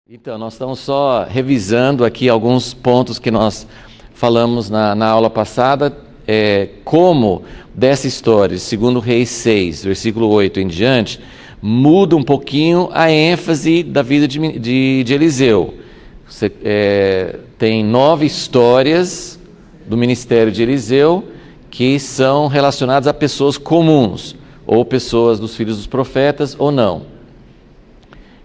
Então, nós estamos só revisando aqui alguns pontos que nós falamos na aula passada, como dessa história, segundo Reis 6, versículo 8 em diante, muda um pouquinho a ênfase da vida de Eliseu. Você, tem 9 histórias do ministério de Eliseu que são relacionadas a pessoas comuns, ou pessoas dos filhos dos profetas, ou não.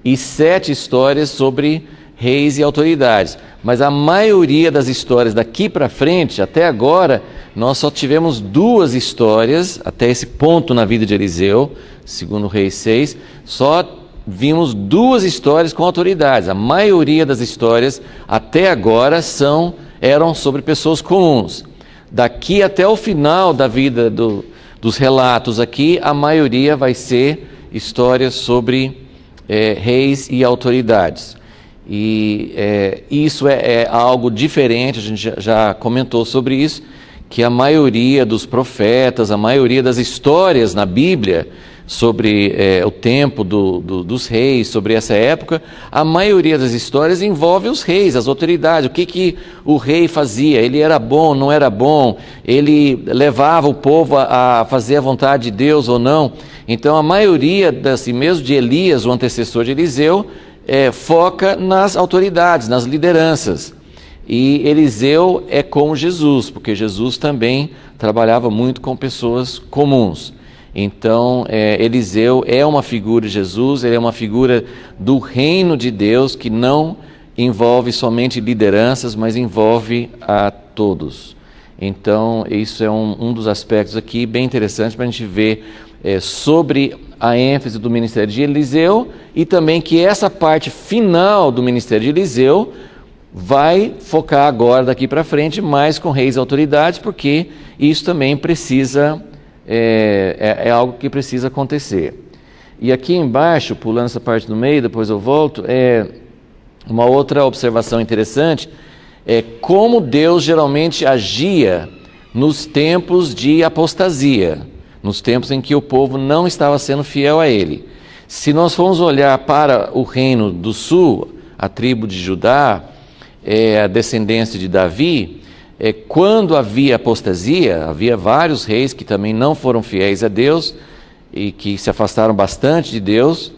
E 7 histórias sobre reis e autoridades. Mas a maioria das histórias daqui para frente, até agora, nós só tivemos 2 histórias, até esse ponto na vida de Eliseu, segundo Reis 6, só vimos 2 histórias com autoridades. A maioria das histórias, até agora, eram sobre pessoas comuns. Daqui até o final da vida dos relatos aqui, a maioria vai ser histórias sobre reis e autoridades. E isso é algo diferente, a gente já comentou sobre isso, que a maioria dos profetas, a maioria das histórias na Bíblia sobre o tempo dos reis, sobre essa época, a maioria das histórias envolve os reis, as autoridades, o que o rei fazia, ele era bom, não era bom, ele levava o povo a fazer a vontade de Deus ou não. Então a maioria, assim, mesmo de Elias, o antecessor de Eliseu, foca nas autoridades, nas lideranças. E Eliseu é como Jesus, porque Jesus também trabalhava muito com pessoas comuns. Então, Eliseu é uma figura de Jesus, ele é uma figura do reino de Deus que não envolve somente lideranças, mas envolve a todos. Então, isso é um dos aspectos aqui bem interessantes para a gente ver sobre a ênfase do ministério de Eliseu e também que essa parte final do ministério de Eliseu vai focar agora daqui para frente mais com reis e autoridades, porque isso também precisa... É algo que precisa acontecer. E aqui embaixo, pulando essa parte do meio, depois eu volto, uma outra observação interessante é como Deus geralmente agia nos tempos de apostasia, nos tempos em que o povo não estava sendo fiel a Ele. Se nós formos olhar para o reino do sul, a tribo de Judá, a descendência de Davi, quando havia apostasia, havia vários reis que também não foram fiéis a Deus e que se afastaram bastante de Deus,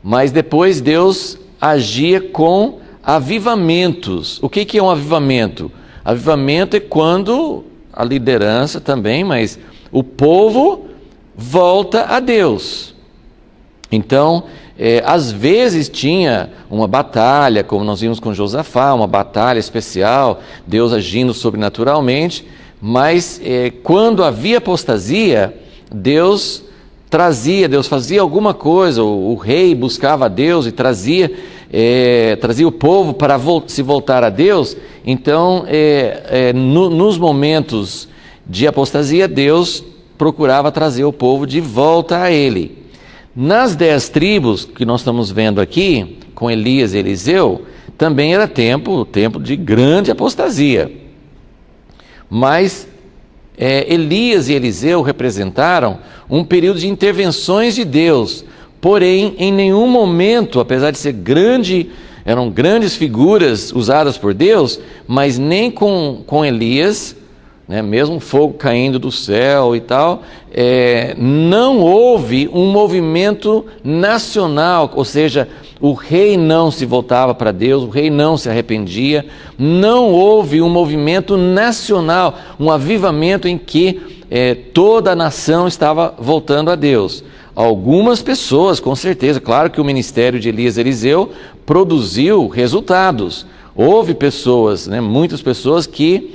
mas depois Deus agia com avivamentos. O que é um avivamento? Avivamento é quando a liderança também, mas o povo volta a Deus. Então, às vezes tinha uma batalha, como nós vimos com Josafá, uma batalha especial, Deus agindo sobrenaturalmente, mas quando havia apostasia, Deus fazia alguma coisa, o rei buscava a Deus e trazia o povo para se voltar a Deus. Então, nos momentos de apostasia, Deus procurava trazer o povo de volta a Ele. Nas 10 tribos que nós estamos vendo aqui, com Elias e Eliseu, também era tempo de grande apostasia. Mas Elias e Eliseu representaram um período de intervenções de Deus, porém, em nenhum momento, apesar de ser eram grandes figuras usadas por Deus, mas nem com Elias, mesmo fogo caindo do céu e tal, não houve um movimento nacional, ou seja, o rei não se voltava para Deus, o rei não se arrependia, não houve um movimento nacional, um avivamento em que toda a nação estava voltando a Deus. Algumas pessoas, com certeza, claro que o ministério de Elias e Eliseu produziu resultados. Houve pessoas, muitas pessoas que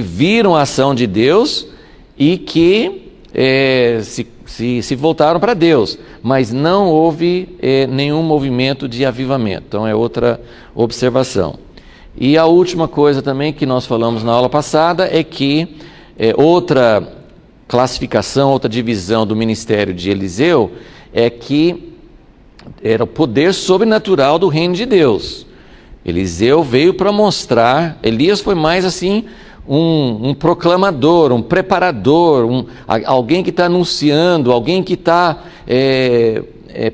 viram a ação de Deus e que se voltaram para Deus, mas não houve nenhum movimento de avivamento. Então é outra observação. E a última coisa também que nós falamos na aula passada é que outra classificação, outra divisão do ministério de Eliseu é que era o poder sobrenatural do reino de Deus. Eliseu veio para mostrar, Elias foi mais assim... Um proclamador, um preparador, alguém que está anunciando, alguém que está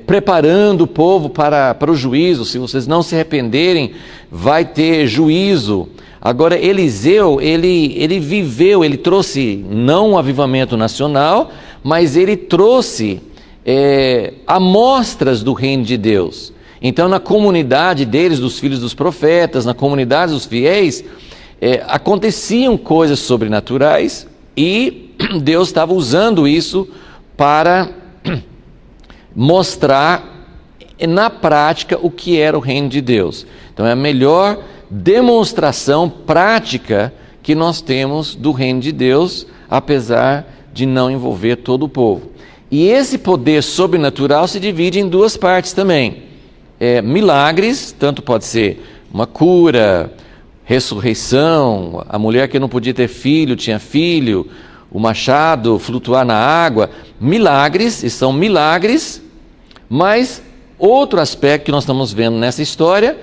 preparando o povo para o juízo. Se vocês não se arrependerem, vai ter juízo. Agora, Eliseu, ele viveu, ele trouxe não um avivamento nacional, mas ele trouxe amostras do reino de Deus. Então, na comunidade deles, dos filhos dos profetas, na comunidade dos fiéis, aconteciam coisas sobrenaturais e Deus estava usando isso para mostrar na prática o que era o reino de Deus. Então, é a melhor demonstração prática que nós temos do reino de Deus, apesar de não envolver todo o povo. E esse poder sobrenatural se divide em duas partes também. Milagres, tanto pode ser uma cura, ressurreição, a mulher que não podia ter filho, tinha filho, o machado flutuar na água. Milagres, e são milagres, mas outro aspecto que nós estamos vendo nessa história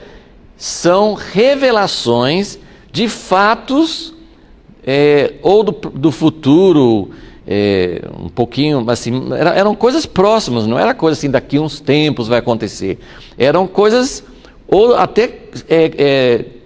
são revelações de fatos ou do futuro, um pouquinho assim, eram coisas próximas, não era coisa assim, daqui uns tempos vai acontecer, eram coisas ou até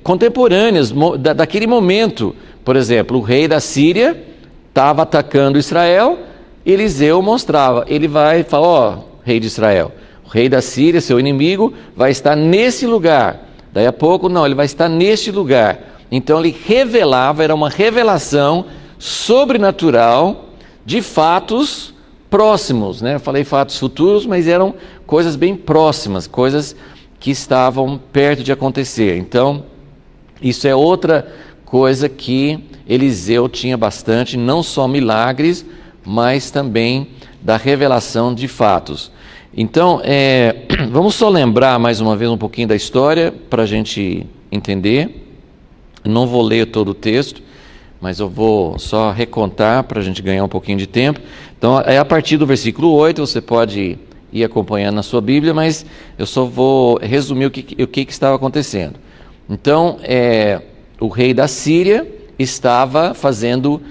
contemporâneas daquele momento. Por exemplo, o rei da Síria estava atacando Israel, Eliseu mostrava, ele vai falar, ó, rei de Israel, o rei da Síria, seu inimigo, vai estar nesse lugar. Daí a pouco, não, ele vai estar neste lugar. Então ele revelava, era uma revelação sobrenatural de fatos próximos, né? Eu falei fatos futuros, mas eram coisas bem próximas, coisas que estavam perto de acontecer. Então, isso é outra coisa que Eliseu tinha bastante, não só milagres, mas também da revelação de fatos. Então, vamos só lembrar mais uma vez um pouquinho da história para a gente entender. Não vou ler todo o texto, mas eu vou só recontar para a gente ganhar um pouquinho de tempo. Então, a partir do versículo 8, você pode ir acompanhando na sua Bíblia, mas eu só vou resumir o que estava acontecendo. Então, o rei da Síria estava fazendo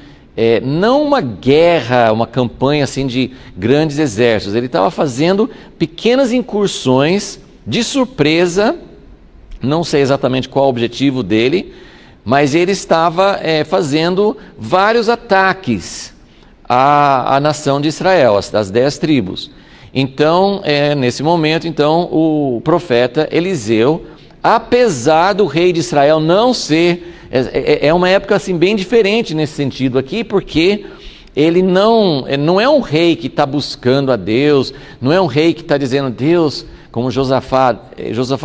não uma guerra, uma campanha assim de grandes exércitos, ele estava fazendo pequenas incursões de surpresa, não sei exatamente qual o objetivo dele, mas ele estava fazendo vários ataques à nação de Israel, às 10 tribos. Então, nesse momento, então, o profeta Eliseu, apesar do rei de Israel não ser... É uma época assim bem diferente nesse sentido aqui, porque ele não é um rei que está buscando a Deus, não é um rei que está dizendo, Deus, como Josafá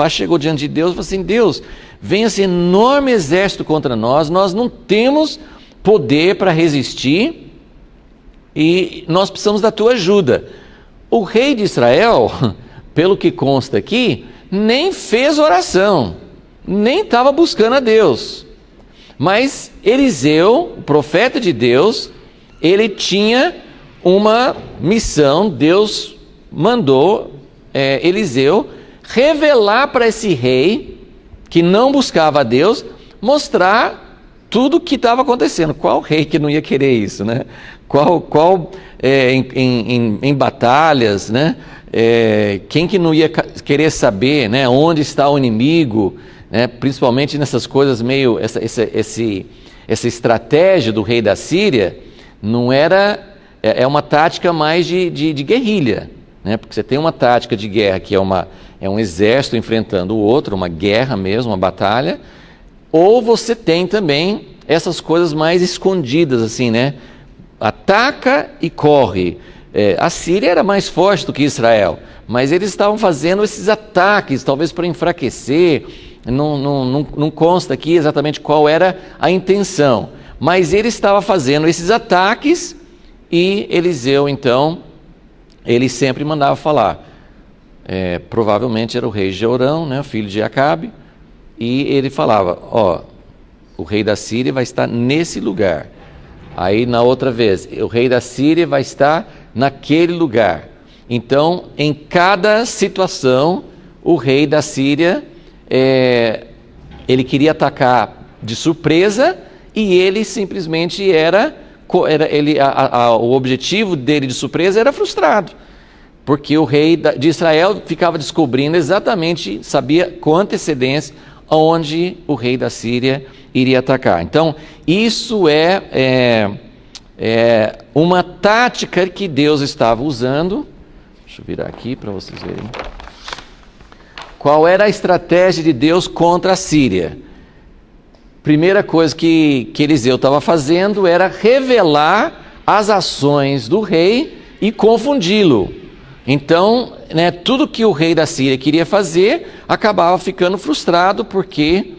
chegou diante de Deus e falou assim, Deus, vem esse enorme exército contra nós não temos poder para resistir e nós precisamos da tua ajuda. O rei de Israel, pelo que consta aqui, nem fez oração, nem estava buscando a Deus. Mas Eliseu, o profeta de Deus, ele tinha uma missão. Deus mandou Eliseu revelar para esse rei que não buscava a Deus, mostrar tudo o que estava acontecendo. Qual rei que não ia querer isso, né? Em batalhas, né? Quem que não ia querer saber, né, onde está o inimigo, né, principalmente nessas coisas meio, essa estratégia do rei da Síria, não era, uma tática mais de guerrilha, né, porque você tem uma tática de guerra que é um exército enfrentando o outro, uma guerra mesmo, uma batalha, ou você tem também essas coisas mais escondidas, assim, né, ataca e corre. A Síria era mais forte do que Israel, mas eles estavam fazendo esses ataques, talvez para enfraquecer. Não consta aqui exatamente qual era a intenção, mas ele estava fazendo esses ataques e Eliseu, então, ele sempre mandava falar. Provavelmente era o rei Jeorão, né, filho de Acabe, e ele falava, ó, o rei da Síria vai estar nesse lugar. Aí na outra vez, o rei da Síria vai estar naquele lugar. Então, em cada situação, o rei da Síria, ele queria atacar de surpresa e ele simplesmente o objetivo dele de surpresa era frustrado. porque o rei de Israel ficava descobrindo exatamente, sabia com antecedência onde o rei da Síria iria atacar. Então, isso é uma tática que Deus estava usando. Deixa eu virar aqui para vocês verem. Qual era a estratégia de Deus contra a Síria? Primeira coisa que Eliseu estava fazendo era revelar as ações do rei e confundi-lo. Então, tudo que o rei da Síria queria fazer acabava ficando frustrado, porque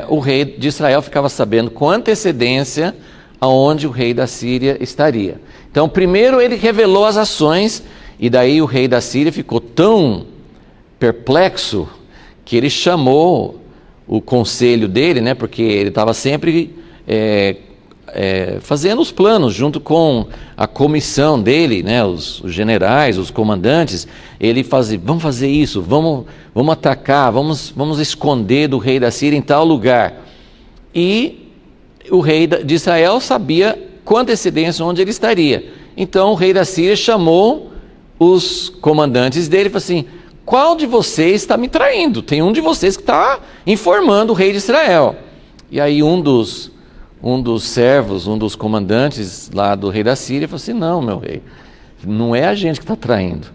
o rei de Israel ficava sabendo com antecedência aonde o rei da Síria estaria. Então, primeiro ele revelou as ações, e daí o rei da Síria ficou tão perplexo que ele chamou o conselho dele, porque ele estava sempre fazendo os planos junto com a comissão dele, os generais, os comandantes. Ele fazia: vamos fazer isso, vamos atacar, vamos esconder do rei da Síria em tal lugar. E o rei de Israel sabia com antecedência onde ele estaria. Então o rei da Síria chamou os comandantes dele e falou assim: qual de vocês está me traindo? Tem um de vocês que está informando o rei de Israel. E aí um dos servos, um dos comandantes lá do rei da Síria falou assim: não, meu rei, não é a gente que está traindo.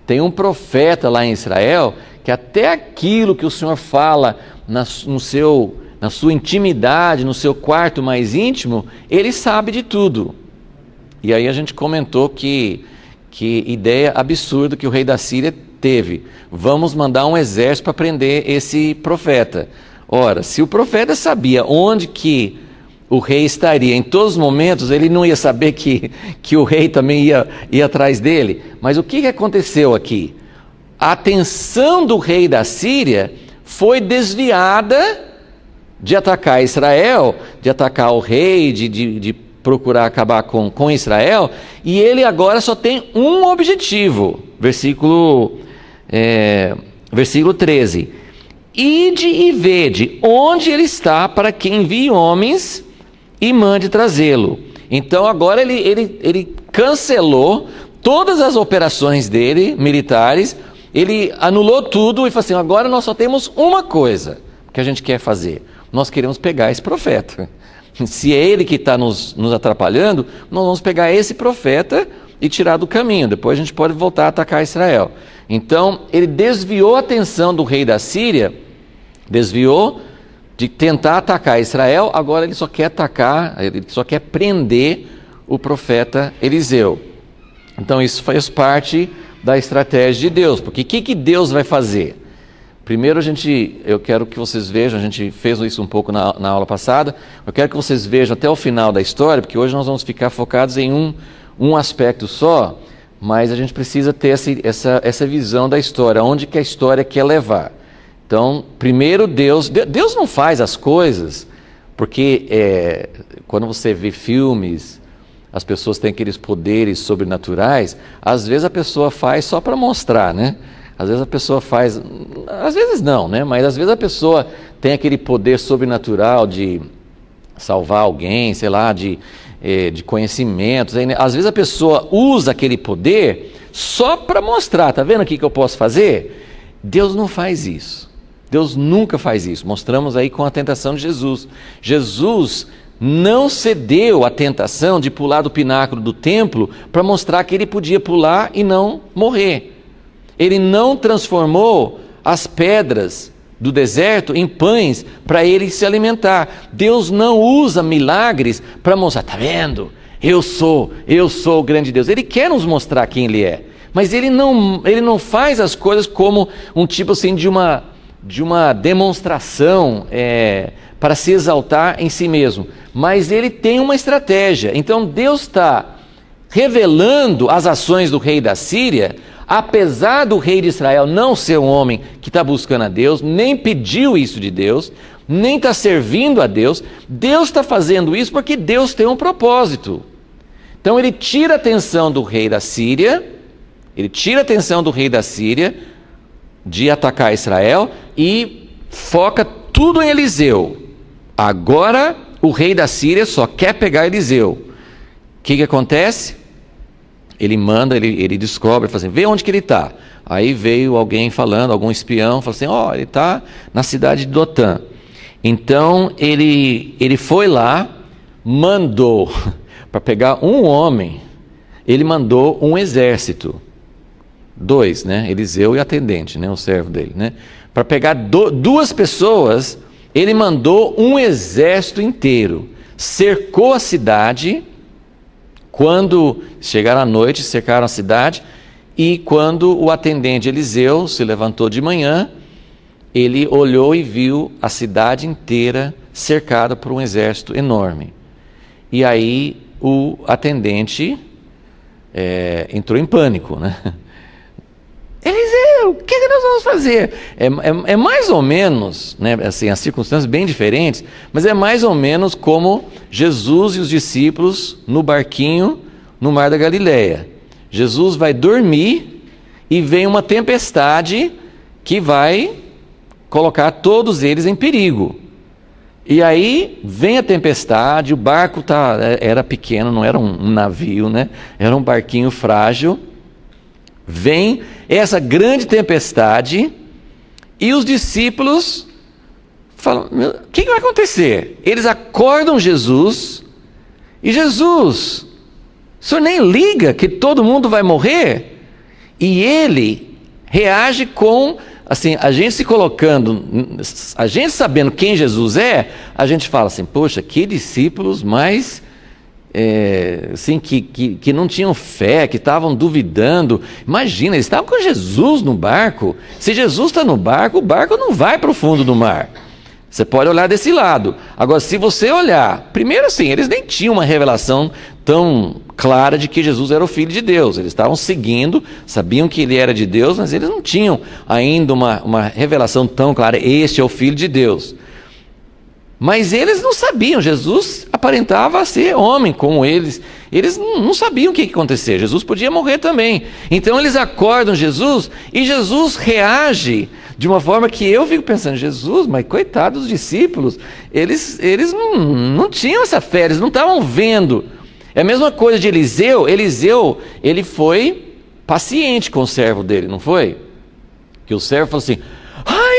Tem um profeta lá em Israel que até aquilo que o senhor fala na sua intimidade, no seu quarto mais íntimo, ele sabe de tudo. E aí a gente comentou que ideia absurda que o rei da Síria teve: vamos mandar um exército para prender esse profeta. Ora, se o profeta sabia onde que o rei estaria em todos os momentos, ele não ia saber que o rei também ia atrás dele? Mas o que aconteceu aqui? A atenção do rei da Síria foi desviada de atacar Israel, de atacar o rei, de procurar acabar com Israel, e ele agora só tem um objetivo. Versículo 13: ide e vede onde ele está, para que envie homens e mande trazê-lo. Então agora ele cancelou todas as operações dele, militares, ele anulou tudo e falou assim: agora nós só temos uma coisa que a gente quer fazer: nós queremos pegar esse profeta. Se é ele que está nos atrapalhando, nós vamos pegar esse profeta e tirar do caminho, depois a gente pode voltar a atacar Israel. Então ele desviou a atenção do rei da Síria, desviou de tentar atacar Israel. Agora ele só quer atacar, ele só quer prender o profeta Eliseu. Então isso faz parte da estratégia de Deus, porque o que Deus vai fazer? Primeiro eu quero que vocês vejam, a gente fez isso um pouco na aula passada, eu quero que vocês vejam até o final da história, porque hoje nós vamos ficar focados em um aspecto só, mas a gente precisa ter essa visão da história, onde que a história quer levar. Então, primeiro Deus não faz as coisas, porque quando você vê filmes, as pessoas têm aqueles poderes sobrenaturais, às vezes a pessoa faz só para mostrar, Às vezes a pessoa faz, às vezes não, mas às vezes a pessoa tem aquele poder sobrenatural de salvar alguém, sei lá, de conhecimentos. Às vezes a pessoa usa aquele poder só para mostrar: tá vendo aqui que eu posso fazer? Deus não faz isso. Deus nunca faz isso. Mostramos aí com a tentação de Jesus. Jesus não cedeu à tentação de pular do pináculo do templo para mostrar que ele podia pular e não morrer. Ele não transformou as pedras do deserto em pães para ele se alimentar. Deus não usa milagres para mostrar: tá vendo? Eu sou o grande Deus. Ele quer nos mostrar quem ele é, mas ele não faz as coisas como um tipo assim de uma demonstração para se exaltar em si mesmo, mas ele tem uma estratégia. Então Deus está revelando as ações do rei da Síria. Apesar do rei de Israel não ser um homem que está buscando a Deus, nem pediu isso de Deus, nem está servindo a Deus, Deus está fazendo isso porque Deus tem um propósito. Então ele tira a atenção do rei da Síria, de atacar Israel e foca tudo em Eliseu. Agora o rei da Síria só quer pegar Eliseu. O que acontece? ele manda, ele descobre, fala assim, vê onde que ele está. Aí veio alguém falando, algum espião, falou assim, ele está na cidade de Dotã. Então ele foi lá, mandou, para pegar um homem, ele mandou um exército, 2, né? Eliseu e atendente, né? O servo dele, né? Para pegar 2 pessoas, ele mandou um exército inteiro, cercou a cidade. Quando chegaram à noite, cercaram a cidade, e quando o atendente Eliseu se levantou de manhã, ele olhou e viu a cidade inteira cercada por um exército enorme. E aí o atendente entrou em pânico, né? Eliseu, o que nós vamos fazer? É mais ou menos, né, assim, as circunstâncias bem diferentes, mas é mais ou menos como Jesus e os discípulos no barquinho no Mar da Galileia. Jesus vai dormir e vem uma tempestade que vai colocar todos eles em perigo. E aí vem a tempestade, o barco era pequeno, não era um navio, né? Era um barquinho frágil. Vem essa grande tempestade e os discípulos falam, o que vai acontecer? Eles acordam Jesus e Jesus, o senhor nem liga que todo mundo vai morrer? E ele reage com, assim, a gente se colocando, a gente sabendo quem Jesus é, a gente fala assim, poxa, que discípulos mais... assim, que não tinham fé, que estavam duvidando. Imagina, eles estavam com Jesus no barco. Se Jesus está no barco, o barco não vai para o fundo do mar. Você pode olhar desse lado. Agora, se você olhar, primeiro assim, eles nem tinham uma revelação tão clara de que Jesus era o Filho de Deus. Eles estavam seguindo, sabiam que ele era de Deus, mas eles não tinham ainda uma revelação tão clara, este é o Filho de Deus. Mas eles não sabiam, Jesus aparentava ser homem como eles. Eles não sabiam o que ia acontecer, Jesus podia morrer também. Então eles acordam Jesus e Jesus reage de uma forma que eu fico pensando, Jesus, mas coitado dos discípulos, eles não tinham essa fé, eles não estavam vendo. É a mesma coisa de Eliseu, ele foi paciente com o servo dele, não foi? Que o servo falou assim,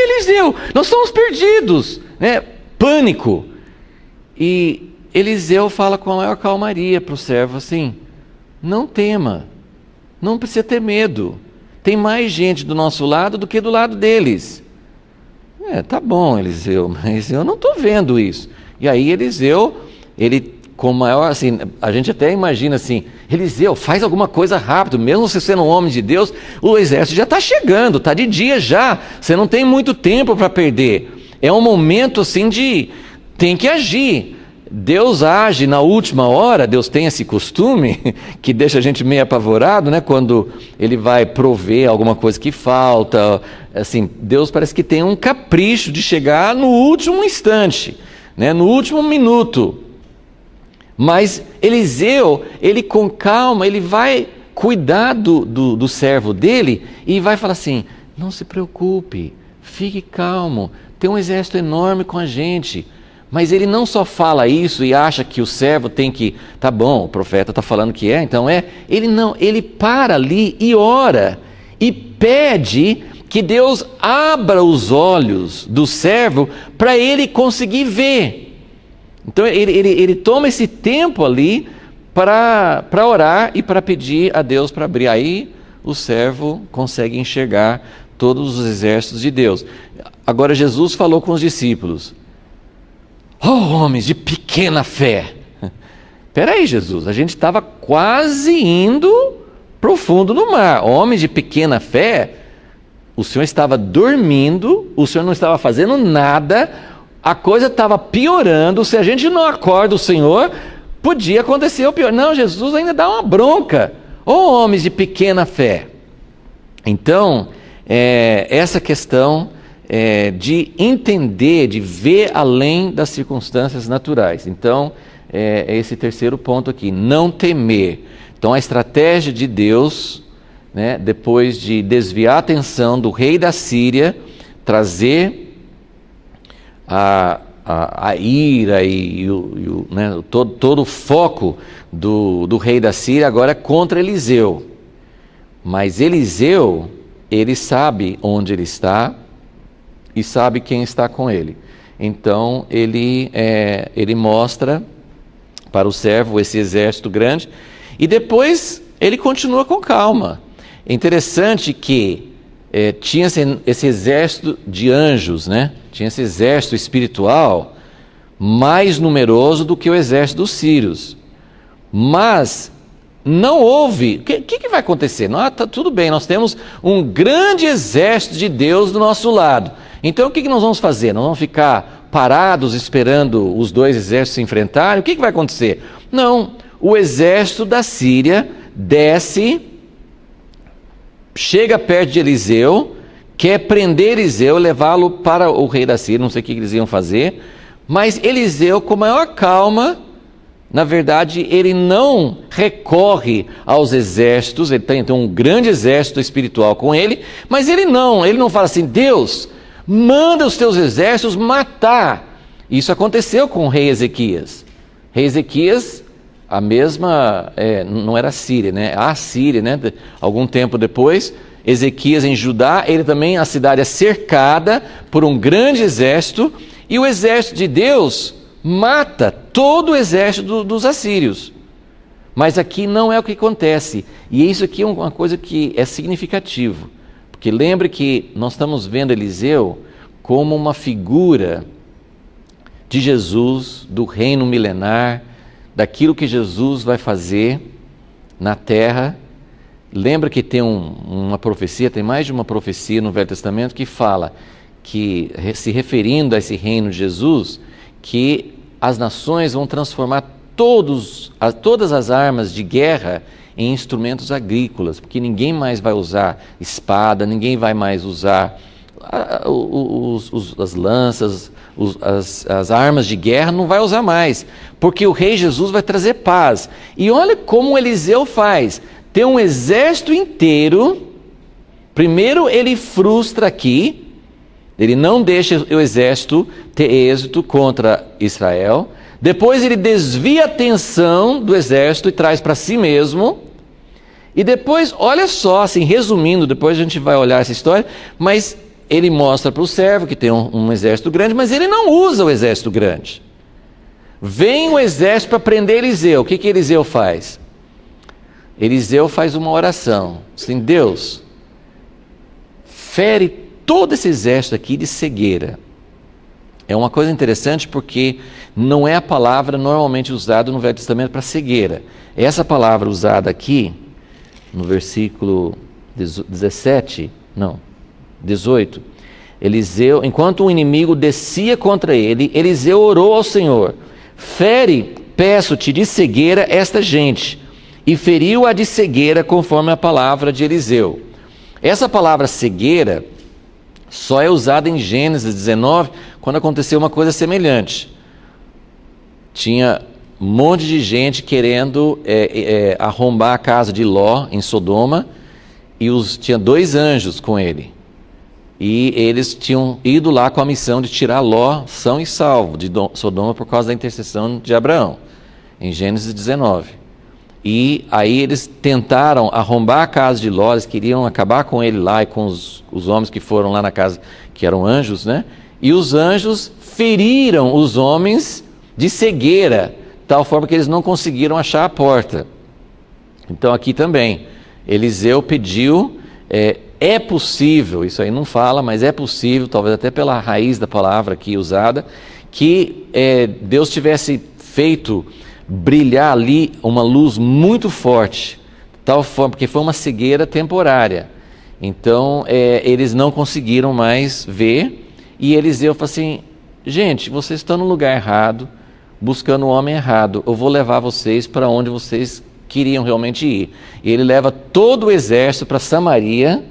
Eliseu, nós estamos perdidos, né? Pânico. E Eliseu fala com a maior calmaria para o servo assim, não tema, não precisa ter medo, tem mais gente do nosso lado do que do lado deles. Tá bom, Eliseu, mas eu não estou vendo isso. E aí Eliseu, ele com maior, assim, a gente até imagina assim, Eliseu, faz alguma coisa rápido, mesmo você sendo um homem de Deus, o exército já está chegando, está de dia já, você não tem muito tempo para perder. É um momento assim tem que agir. Deus age na última hora, Deus tem esse costume que deixa a gente meio apavorado, né? Quando ele vai prover alguma coisa que falta, assim, Deus parece que tem um capricho de chegar no último instante, né? No último minuto. Mas Eliseu, ele com calma, ele vai cuidar do servo dele e vai falar assim, não se preocupe, fique calmo, tem um exército enorme com a gente. Mas ele não só fala isso e acha que o servo tem que, tá bom, o profeta está falando que então ele não, ele para ali e ora e pede que Deus abra os olhos do servo para ele conseguir ver. Então ele toma esse tempo ali para orar e para pedir a Deus para abrir. Aí o servo consegue enxergar todos os exércitos de Deus. Agora Jesus falou com os discípulos, homens de pequena fé. Espera aí, Jesus, a gente estava quase indo para o fundo do mar. Homens de pequena fé, o Senhor estava dormindo, o Senhor não estava fazendo nada, a coisa estava piorando, se a gente não acorda o Senhor, podia acontecer o pior. Não, Jesus ainda dá uma bronca. Homens de pequena fé. Então, essa questão de entender, de ver além das circunstâncias naturais. Então, esse terceiro ponto aqui, não temer. Então, a estratégia de Deus, né, depois de desviar a atenção do rei da Síria, trazer a ira e né, todo o foco do rei da Síria agora é contra Eliseu. Mas Eliseu, ele sabe onde ele está e sabe quem está com ele. Então ele mostra para o servo esse exército grande e depois ele continua com calma. É interessante que tinha esse exército de anjos, né? Tinha esse exército espiritual mais numeroso do que o exército dos sírios. Mas não houve. O que vai acontecer? Tá tudo bem, nós temos um grande exército de Deus do nosso lado. Então o que nós vamos fazer? Nós vamos ficar parados esperando os dois exércitos se enfrentarem? O que vai acontecer? Não, o exército da Síria desce, chega perto de Eliseu, quer prender Eliseu, levá-lo para o rei da Síria, não sei o que eles iam fazer, mas Eliseu, com maior calma, na verdade, ele não recorre aos exércitos, ele tem um grande exército espiritual com ele, mas ele não fala assim, Deus, manda os teus exércitos matar. Isso aconteceu com o rei Ezequias. Rei Ezequias, a mesma, não era a Síria, né? A Síria, né? Algum tempo depois, Ezequias em Judá, ele também, a cidade é cercada por um grande exército, e o exército de Deus mata todo o exército dos assírios. Mas aqui não é o que acontece, e isso aqui é uma coisa que é significativo, porque lembre que nós estamos vendo Eliseu como uma figura de Jesus, do reino milenar, daquilo que Jesus vai fazer na terra. Lembra que tem uma profecia, tem mais de uma profecia no Velho Testamento que fala que, se referindo a esse reino de Jesus, que as nações vão transformar todas as armas de guerra em instrumentos agrícolas, porque ninguém mais vai usar espada, ninguém vai mais usar as lanças, as armas de guerra, não vai usar mais, porque o rei Jesus vai trazer paz. E olha como Eliseu faz, tem um exército inteiro. Primeiro ele frustra aqui, ele não deixa o exército ter êxito contra Israel. Depois ele desvia a atenção do exército e traz para si mesmo. E depois, olha só, assim, resumindo, depois a gente vai olhar essa história, mas ele mostra para o servo que tem um exército grande, mas ele não usa o exército grande. Vem o exército para prender Eliseu. O que Eliseu faz? Eliseu faz uma oração. Assim, Deus, fere todo esse exército aqui de cegueira. É uma coisa interessante porque não é a palavra normalmente usada no Velho Testamento para cegueira. Essa palavra usada aqui, no versículo 18, Eliseu, enquanto o inimigo descia contra ele, Eliseu orou ao Senhor, fere, peço-te, de cegueira esta gente, e feriu-a de cegueira conforme a palavra de Eliseu. Essa palavra cegueira só é usada em Gênesis 19, quando aconteceu uma coisa semelhante. Tinha um monte de gente querendo arrombar a casa de Ló, em Sodoma, e tinha 2 anjos com ele. E eles tinham ido lá com a missão de tirar Ló são e salvo de Sodoma por causa da intercessão de Abraão, em Gênesis 19. E aí eles tentaram arrombar a casa de Ló, eles queriam acabar com ele lá e com os homens que foram lá na casa, que eram anjos, né? E os anjos feriram os homens de cegueira, de tal forma que eles não conseguiram achar a porta. Então aqui também, Eliseu pediu, é possível, isso aí não fala, mas é possível, talvez até pela raiz da palavra aqui usada, que Deus tivesse feito brilhar ali uma luz muito forte, de tal forma, porque foi uma cegueira temporária. Então eles não conseguiram mais ver, e Eliseu falou assim, gente, vocês estão no lugar errado, buscando o homem errado, eu vou levar vocês para onde vocês queriam realmente ir. E ele leva todo o exército para Samaria,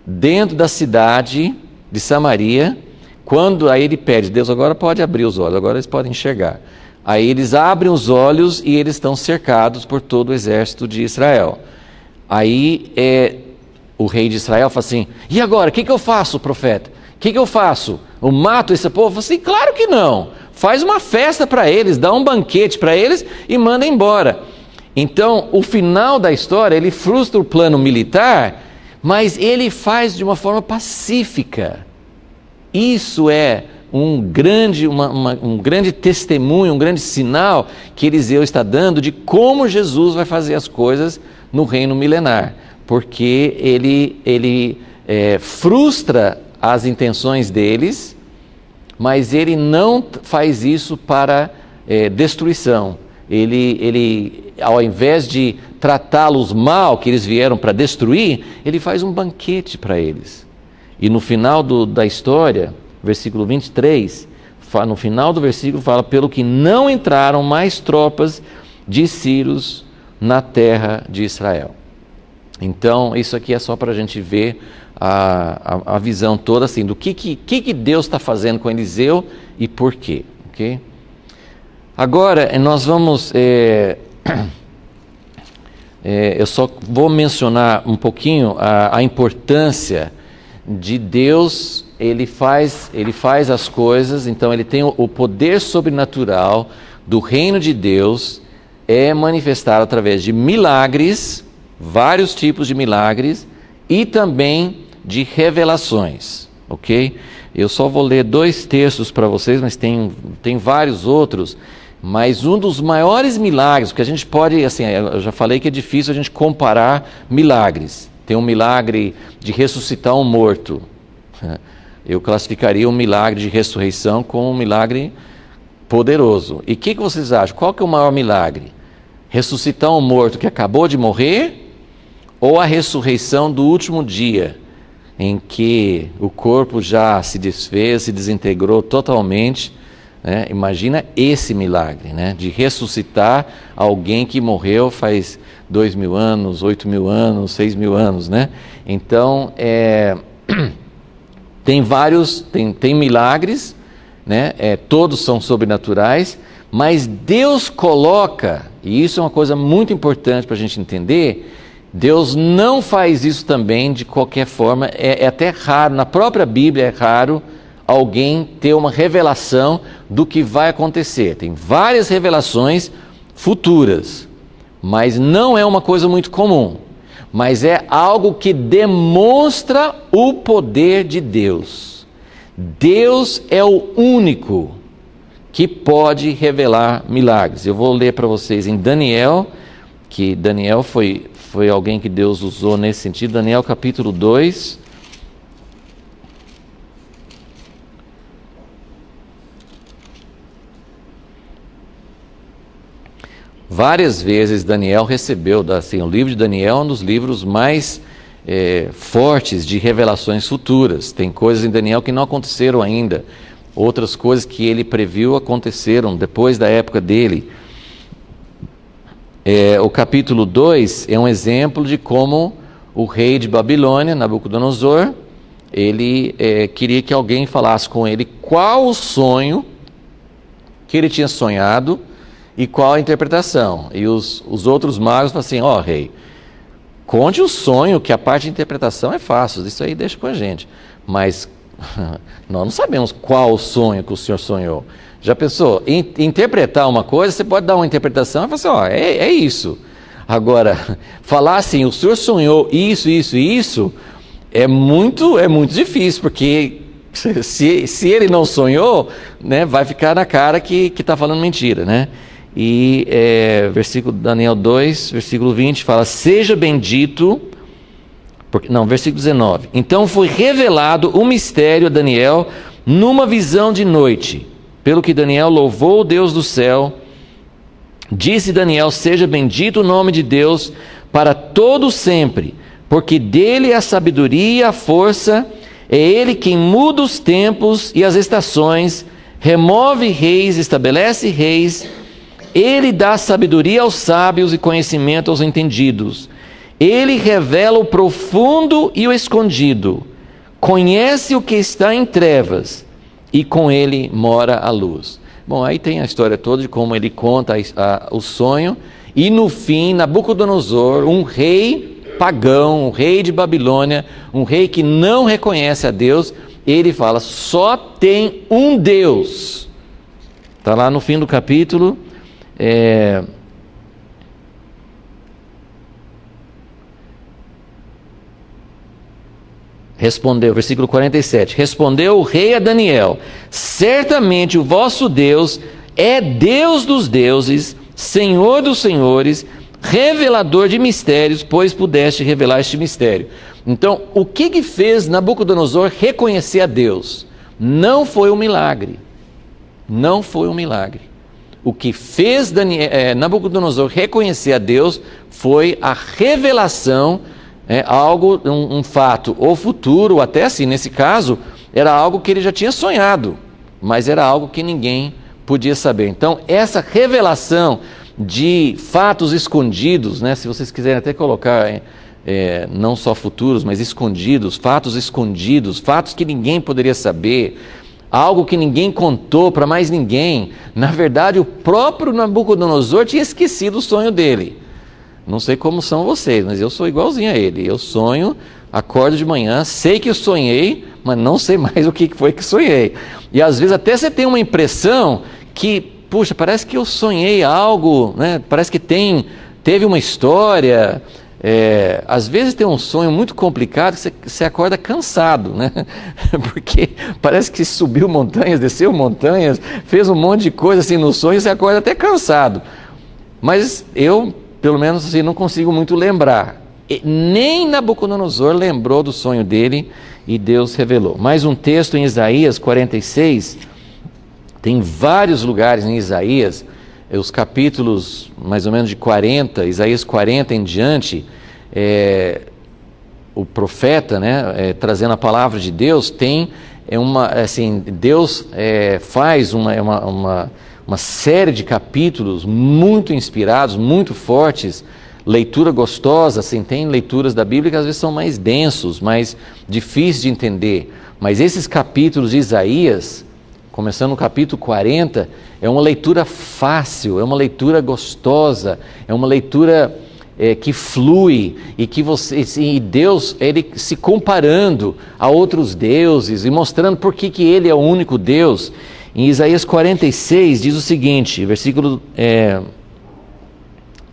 dentro da cidade de Samaria. Quando aí ele pede, Deus agora pode abrir os olhos, agora eles podem enxergar. Aí eles abrem os olhos e eles estão cercados por todo o exército de Israel. Aí o rei de Israel fala assim, e agora, o que eu faço, profeta? O que eu faço? Eu mato esse povo? Eu falei assim, claro que não. Faz uma festa para eles, dá um banquete para eles e manda embora. Então, o final da história, ele frustra o plano militar, mas ele faz de uma forma pacífica. Isso é um grande testemunho, um grande sinal que Eliseu está dando de como Jesus vai fazer as coisas no reino milenar. Porque ele frustra as intenções deles, mas ele não faz isso para destruição. Ele, ao invés de tratá-los mal, que eles vieram para destruir, ele faz um banquete para eles. E no final da história, versículo 23, no final do versículo fala, pelo que não entraram mais tropas de sírios na terra de Israel. Então, isso aqui é só para a gente ver a visão toda assim, do que Deus está fazendo com Eliseu e por quê. Okay? Agora, nós vamos... eu só vou mencionar um pouquinho a importância de Deus. Ele faz as coisas, então ele tem o poder sobrenatural do reino de Deus, é manifestado através de milagres, vários tipos de milagres, e também de revelações, ok? Eu só vou ler 2 textos para vocês, mas tem vários outros, mas um dos maiores milagres, porque a gente pode, assim, eu já falei que é difícil a gente comparar milagres. Tem um milagre de ressuscitar um morto. Eu classificaria um milagre de ressurreição como um milagre poderoso. E o que vocês acham? Qual que é o maior milagre? Ressuscitar um morto que acabou de morrer? Ou a ressurreição do último dia, em que o corpo já se desfez, se desintegrou totalmente? Né? Imagina esse milagre, né? De ressuscitar alguém que morreu faz 2.000 anos, 8.000 anos, 6.000 anos, né? Então, tem milagres, né? Todos são sobrenaturais, mas Deus coloca, e isso é uma coisa muito importante para a gente entender, Deus não faz isso também de qualquer forma. É até raro, na própria Bíblia é raro alguém ter uma revelação do que vai acontecer. Tem várias revelações futuras, mas não é uma coisa muito comum. Mas é algo que demonstra o poder de Deus. Deus é o único que pode revelar milagres. Eu vou ler para vocês em Daniel, que Daniel foi alguém que Deus usou nesse sentido. Daniel capítulo 2. Várias vezes Daniel recebeu, assim, o livro de Daniel é um dos livros mais fortes de revelações futuras. Tem coisas em Daniel que não aconteceram ainda. Outras coisas que ele previu aconteceram depois da época dele. O capítulo 2 é um exemplo de como o rei de Babilônia, Nabucodonosor, ele queria que alguém falasse com ele qual o sonho que ele tinha sonhado e qual a interpretação. E os outros magos falaram assim, rei, conte o sonho, que a parte de interpretação é fácil, isso aí deixa com a gente. Mas nós não sabemos qual o sonho que o senhor sonhou. Já pensou? Interpretar uma coisa, você pode dar uma interpretação e falar assim, é isso. Agora, falar assim, o senhor sonhou isso, isso e isso, é muito difícil, porque se ele não sonhou, né, vai ficar na cara que está falando mentira, né? E Daniel 2, versículo 20, fala, seja bendito, versículo 19, então foi revelado o mistério a Daniel numa visão de noite, pelo que Daniel louvou o Deus do céu, disse Daniel, seja bendito o nome de Deus para todo sempre, porque dele é a sabedoria e a força, é ele quem muda os tempos e as estações, remove reis, estabelece reis, ele dá sabedoria aos sábios e conhecimento aos entendidos. Ele revela o profundo e o escondido. Conhece o que está em trevas e com ele mora a luz. Bom, aí tem a história toda de como ele conta o sonho. E no fim, Nabucodonosor, um rei pagão, um rei de Babilônia, um rei que não reconhece a Deus, ele fala, só tem um Deus. Está lá no fim do capítulo. Respondeu, versículo 47, respondeu o rei a Daniel, certamente o vosso Deus é Deus dos deuses, Senhor dos senhores, revelador de mistérios, pois pudeste revelar este mistério. Então, o que fez Nabucodonosor reconhecer a Deus? Não foi um milagre. Não foi um milagre. O que fez Nabucodonosor reconhecer a Deus foi a revelação, um fato, ou futuro, ou até assim, nesse caso, era algo que ele já tinha sonhado, mas era algo que ninguém podia saber. Então, essa revelação de fatos escondidos, se vocês quiserem até colocar, não só futuros, mas escondidos, fatos que ninguém poderia saber, algo que ninguém contou para mais ninguém. Na verdade, o próprio Nabucodonosor tinha esquecido o sonho dele. Não sei como são vocês, mas eu sou igualzinho a ele. Eu sonho, acordo de manhã, sei que eu sonhei, mas não sei mais o que foi que sonhei. E às vezes até você tem uma impressão que, puxa, parece que eu sonhei algo, parece que teve uma história. Às vezes tem um sonho muito complicado que você acorda cansado, porque parece que subiu montanhas, desceu montanhas, fez um monte de coisa assim no sonho e você acorda até cansado. Mas eu, pelo menos assim, não consigo muito lembrar. Nem Nabucodonosor lembrou do sonho dele e Deus revelou. Mais um texto em Isaías 46, tem vários lugares em Isaías, os capítulos mais ou menos de 40, Isaías 40 em diante, o profeta, trazendo a palavra de Deus, Deus faz uma série de capítulos muito inspirados, muito fortes, leitura gostosa, tem leituras da Bíblia que às vezes são mais densos, mais difíceis de entender, mas esses capítulos de Isaías, começando no capítulo 40, é uma leitura fácil, é uma leitura gostosa, é uma leitura que flui, e Deus, ele se comparando a outros deuses e mostrando por que ele é o único Deus. Em Isaías 46 diz o seguinte, versículo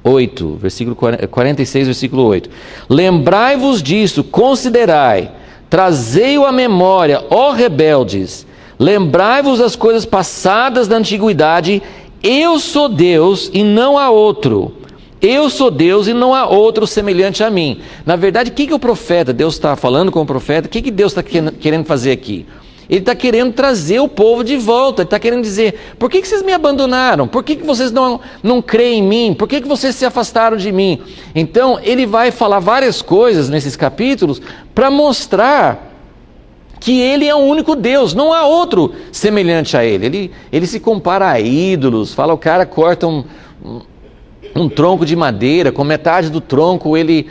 8, versículo 46, versículo 8: lembrai-vos disso, considerai, trazei-o à memória, ó rebeldes, lembrai-vos das coisas passadas da antiguidade, eu sou Deus e não há outro, eu sou Deus e não há outro semelhante a mim. Na verdade, o que o profeta, Deus está falando com o profeta, o que Deus está querendo fazer aqui? Ele está querendo trazer o povo de volta, ele está querendo dizer, por que vocês me abandonaram? Por que vocês não creem em mim? Por que vocês se afastaram de mim? Então, ele vai falar várias coisas nesses capítulos para mostrar que ele é o único Deus, não há outro semelhante a ele. Ele se compara a ídolos, fala, o cara corta um tronco de madeira, com metade do tronco ele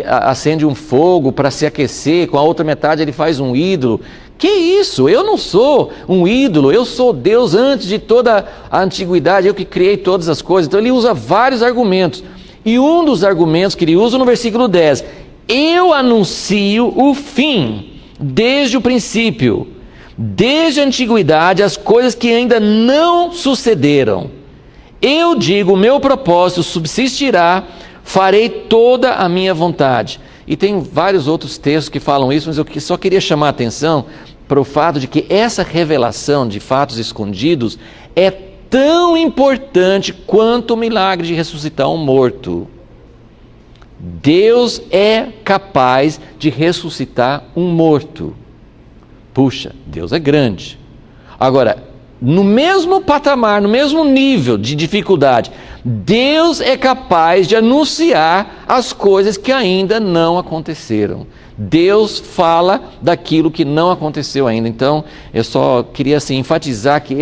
acende um fogo para se aquecer, com a outra metade ele faz um ídolo. Que isso? Eu não sou um ídolo, eu sou Deus antes de toda a antiguidade, eu que criei todas as coisas. Então ele usa vários argumentos, e um dos argumentos que ele usa no versículo 10, eu anuncio o fim desde o princípio, desde a antiguidade, as coisas que ainda não sucederam. Eu digo, o meu propósito subsistirá, farei toda a minha vontade. E tem vários outros textos que falam isso, mas eu só queria chamar a atenção para o fato de que essa revelação de fatos escondidos é tão importante quanto o milagre de ressuscitar um morto. Deus é capaz de ressuscitar um morto. Puxa, Deus é grande. Agora, no mesmo patamar, no mesmo nível de dificuldade, Deus é capaz de anunciar as coisas que ainda não aconteceram. Deus fala daquilo que não aconteceu ainda. Então, eu só queria enfatizar que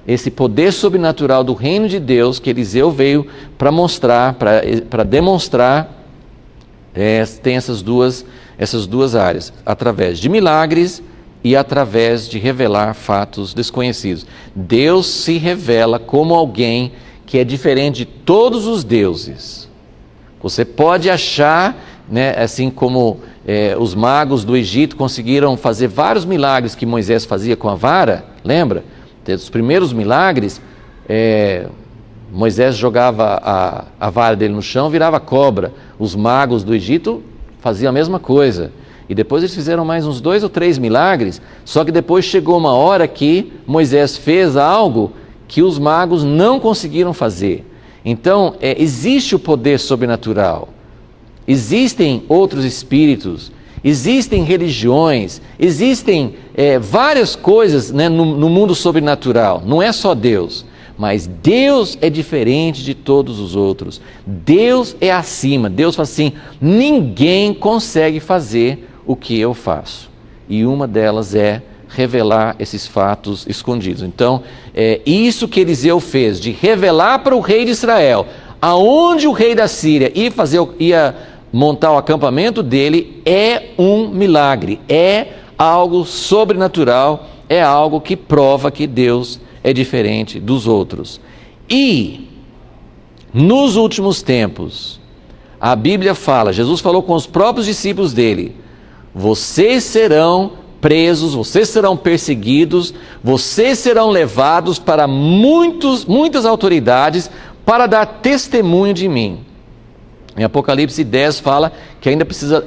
esse poder sobrenatural do reino de Deus, que Eliseu veio para mostrar, para demonstrar, tem essas duas áreas, através de milagres e através de revelar fatos desconhecidos. Deus se revela como alguém que é diferente de todos os deuses. Você pode achar né, assim como os magos do Egito conseguiram fazer vários milagres que Moisés fazia com a vara, lembra? Os primeiros milagres, Moisés jogava a vara dele no chão, virava cobra. Os magos do Egito faziam a mesma coisa. E depois eles fizeram mais uns 2 ou 3 milagres, só que depois chegou uma hora que Moisés fez algo que os magos não conseguiram fazer. Então, existe o poder sobrenatural, existem outros espíritos, existem religiões, existem várias coisas, né, no mundo sobrenatural, não é só Deus. Mas Deus é diferente de todos os outros. Deus é acima. Deus fala assim, ninguém consegue fazer o que eu faço. E uma delas é revelar esses fatos escondidos. Então, isso que Eliseu fez, de revelar para o rei de Israel, aonde o rei da Síria ia montar o acampamento dele, é um milagre, é algo sobrenatural, é algo que prova que Deus é diferente dos outros. E nos últimos tempos, a Bíblia fala, Jesus falou com os próprios discípulos dele, vocês serão presos, vocês serão perseguidos, vocês serão levados para muitas autoridades para dar testemunho de mim. Em Apocalipse 10 fala que ainda precisa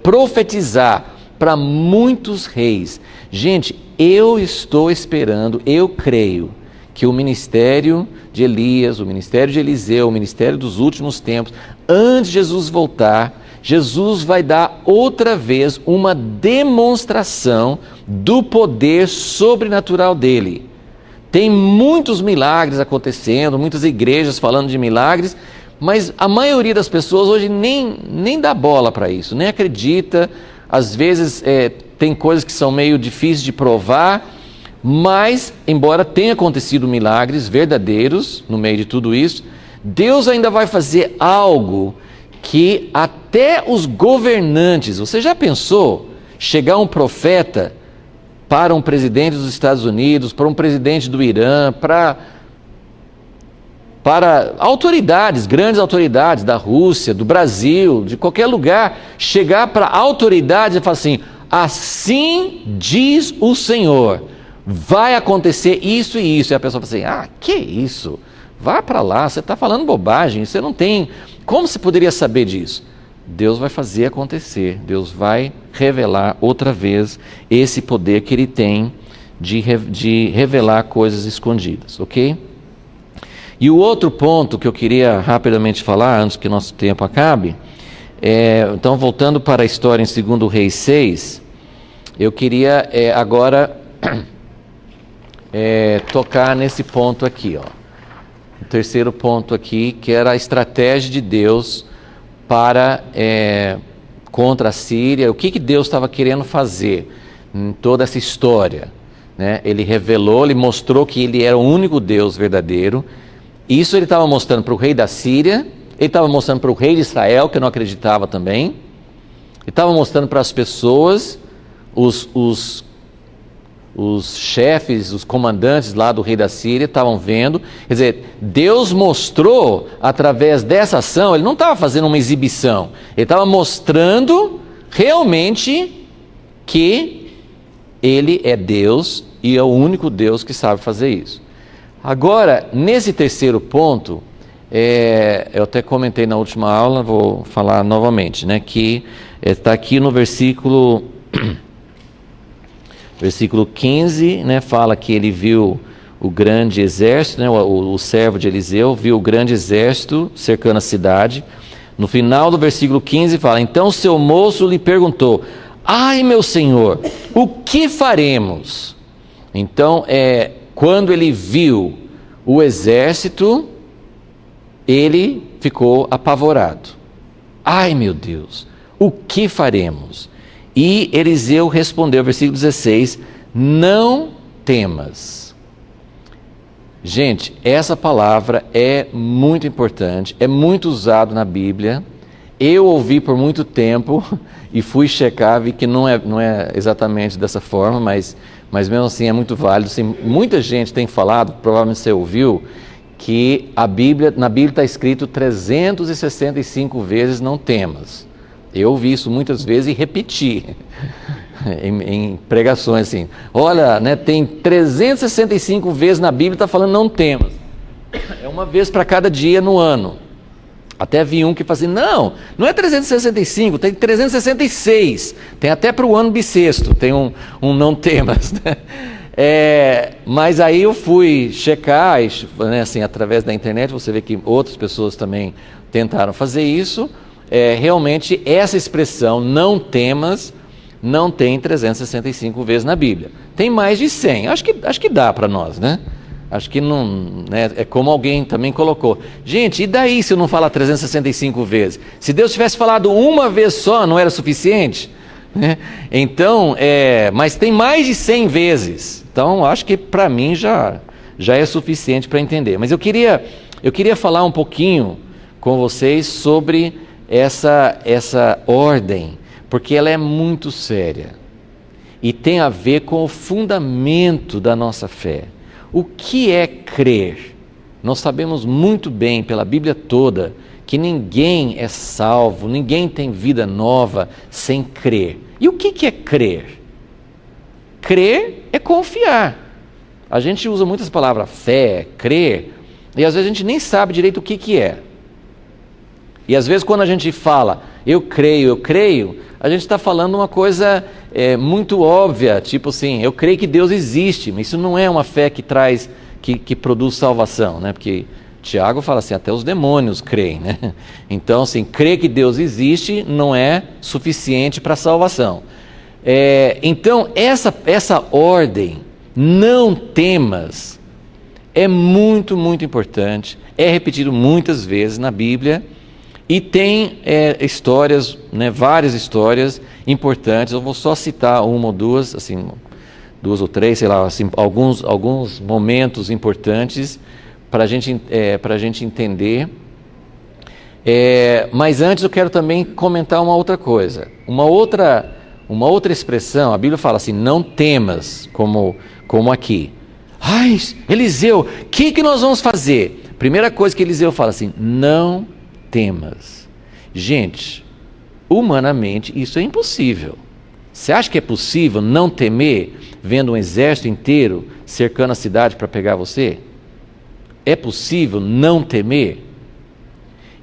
profetizar para muitos reis. Gente, eu estou esperando, eu creio que o ministério de Elias, o ministério de Eliseu, o ministério dos últimos tempos, antes de Jesus voltar, Jesus vai dar outra vez uma demonstração do poder sobrenatural dele. Tem muitos milagres acontecendo, muitas igrejas falando de milagres, mas a maioria das pessoas hoje nem dá bola para isso, nem acredita. Às vezes tem coisas que são meio difíceis de provar, mas embora tenha acontecido milagres verdadeiros no meio de tudo isso, Deus ainda vai fazer algo que até os governantes, você já pensou chegar um profeta para um presidente dos Estados Unidos, para um presidente do Irã, para autoridades, grandes autoridades da Rússia, do Brasil, de qualquer lugar, chegar para autoridades e falar assim, assim diz o Senhor, vai acontecer isso e isso. E a pessoa fala assim, que isso? Vá para lá, você está falando bobagem, você não tem... Como você poderia saber disso? Deus vai fazer acontecer, Deus vai revelar outra vez esse poder que Ele tem de revelar coisas escondidas, ok? E o outro ponto que eu queria rapidamente falar, antes que nosso tempo acabe, então voltando para a história em 2 Reis 6, eu queria agora tocar nesse ponto aqui, ó. O terceiro ponto aqui, que era a estratégia de Deus contra a Síria, o que Deus estava querendo fazer em toda essa história, né? Ele revelou, ele mostrou que Ele era o único Deus verdadeiro. Isso Ele estava mostrando para o rei da Síria, Ele estava mostrando para o rei de Israel, que não acreditava também, Ele estava mostrando para as pessoas, os chefes, os comandantes lá do rei da Síria estavam vendo. Quer dizer, Deus mostrou através dessa ação, Ele não estava fazendo uma exibição, Ele estava mostrando realmente que Ele é Deus e é o único Deus que sabe fazer isso. Agora, nesse terceiro ponto, eu até comentei na última aula, vou falar novamente, né, que está aqui no versículo 15, né, fala que ele viu o grande exército, né, o servo de Eliseu viu o grande exército cercando a cidade. No final do versículo 15 fala, então seu moço lhe perguntou, ai meu senhor, o que faremos? Então, quando ele viu o exército, ele ficou apavorado. Ai meu Deus, o que faremos? E Eliseu respondeu, versículo 16, não temas. Gente, essa palavra é muito importante, é muito usado na Bíblia. Eu ouvi por muito tempo e fui checar, vi que não é exatamente dessa forma, mas mesmo assim é muito válido. Assim, muita gente tem falado, provavelmente você ouviu, que na Bíblia está escrito 365 vezes não temas. Eu ouvi isso muitas vezes e repeti em pregações assim. Olha, né, tem 365 vezes na Bíblia está falando não temas. É uma vez para cada dia no ano. Até vi um que fala assim, não é 365, tem 366. Tem até para o ano bissexto, tem um não temas, né? Mas aí eu fui checar, né, assim, através da internet, você vê que outras pessoas também tentaram fazer isso. Realmente essa expressão, não temas, não tem 365 vezes na Bíblia. Tem mais de 100, acho que dá para nós, né? Acho que não, né, é como alguém também colocou. Gente, e daí se eu não falar 365 vezes? Se Deus tivesse falado uma vez só, não era suficiente? Né? Então, mas tem mais de 100 vezes. Então, acho que para mim já é suficiente para entender. Mas eu queria falar um pouquinho com vocês sobre essa ordem, porque ela é muito séria e tem a ver com o fundamento da nossa fé. O que é crer? Nós sabemos muito bem pela Bíblia toda que ninguém é salvo, ninguém tem vida nova sem crer. E o que é crer? Crer é confiar. A gente usa muitas palavras, fé, crer, e às vezes a gente nem sabe direito o que é. E às vezes quando a gente fala, eu creio, a gente está falando uma coisa muito óbvia, tipo assim, eu creio que Deus existe, mas isso não é uma fé que traz, que produz salvação, né? Porque Tiago fala assim, até os demônios creem, né? Então, assim, crer que Deus existe não é suficiente para a salvação. Então, essa ordem, não temas, é muito, muito importante, é repetido muitas vezes na Bíblia, e tem histórias, né, várias histórias importantes. Eu vou só citar uma ou duas, assim, duas ou três, sei lá, assim, alguns momentos importantes para a gente entender. Mas antes eu quero também comentar uma outra coisa. Uma outra expressão, a Bíblia fala assim, não temas, como aqui. Ai, Eliseu, o que nós vamos fazer? Primeira coisa que Eliseu fala assim, não temas. Gente, humanamente isso é impossível. Você acha que é possível não temer vendo um exército inteiro cercando a cidade para pegar você? É possível não temer?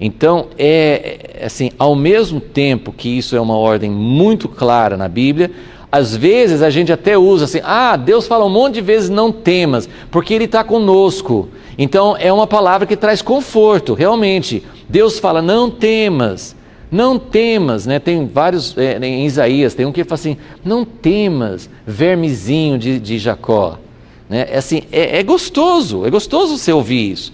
Então, assim, ao mesmo tempo que isso é uma ordem muito clara na Bíblia, às vezes a gente até usa assim, Deus fala um monte de vezes não temas, porque Ele está conosco. Então é uma palavra que traz conforto, realmente. Deus fala, não temas, né? Tem vários, em Isaías, tem um que fala assim, não temas, vermezinho de Jacó. Né? Assim, é gostoso você ouvir isso.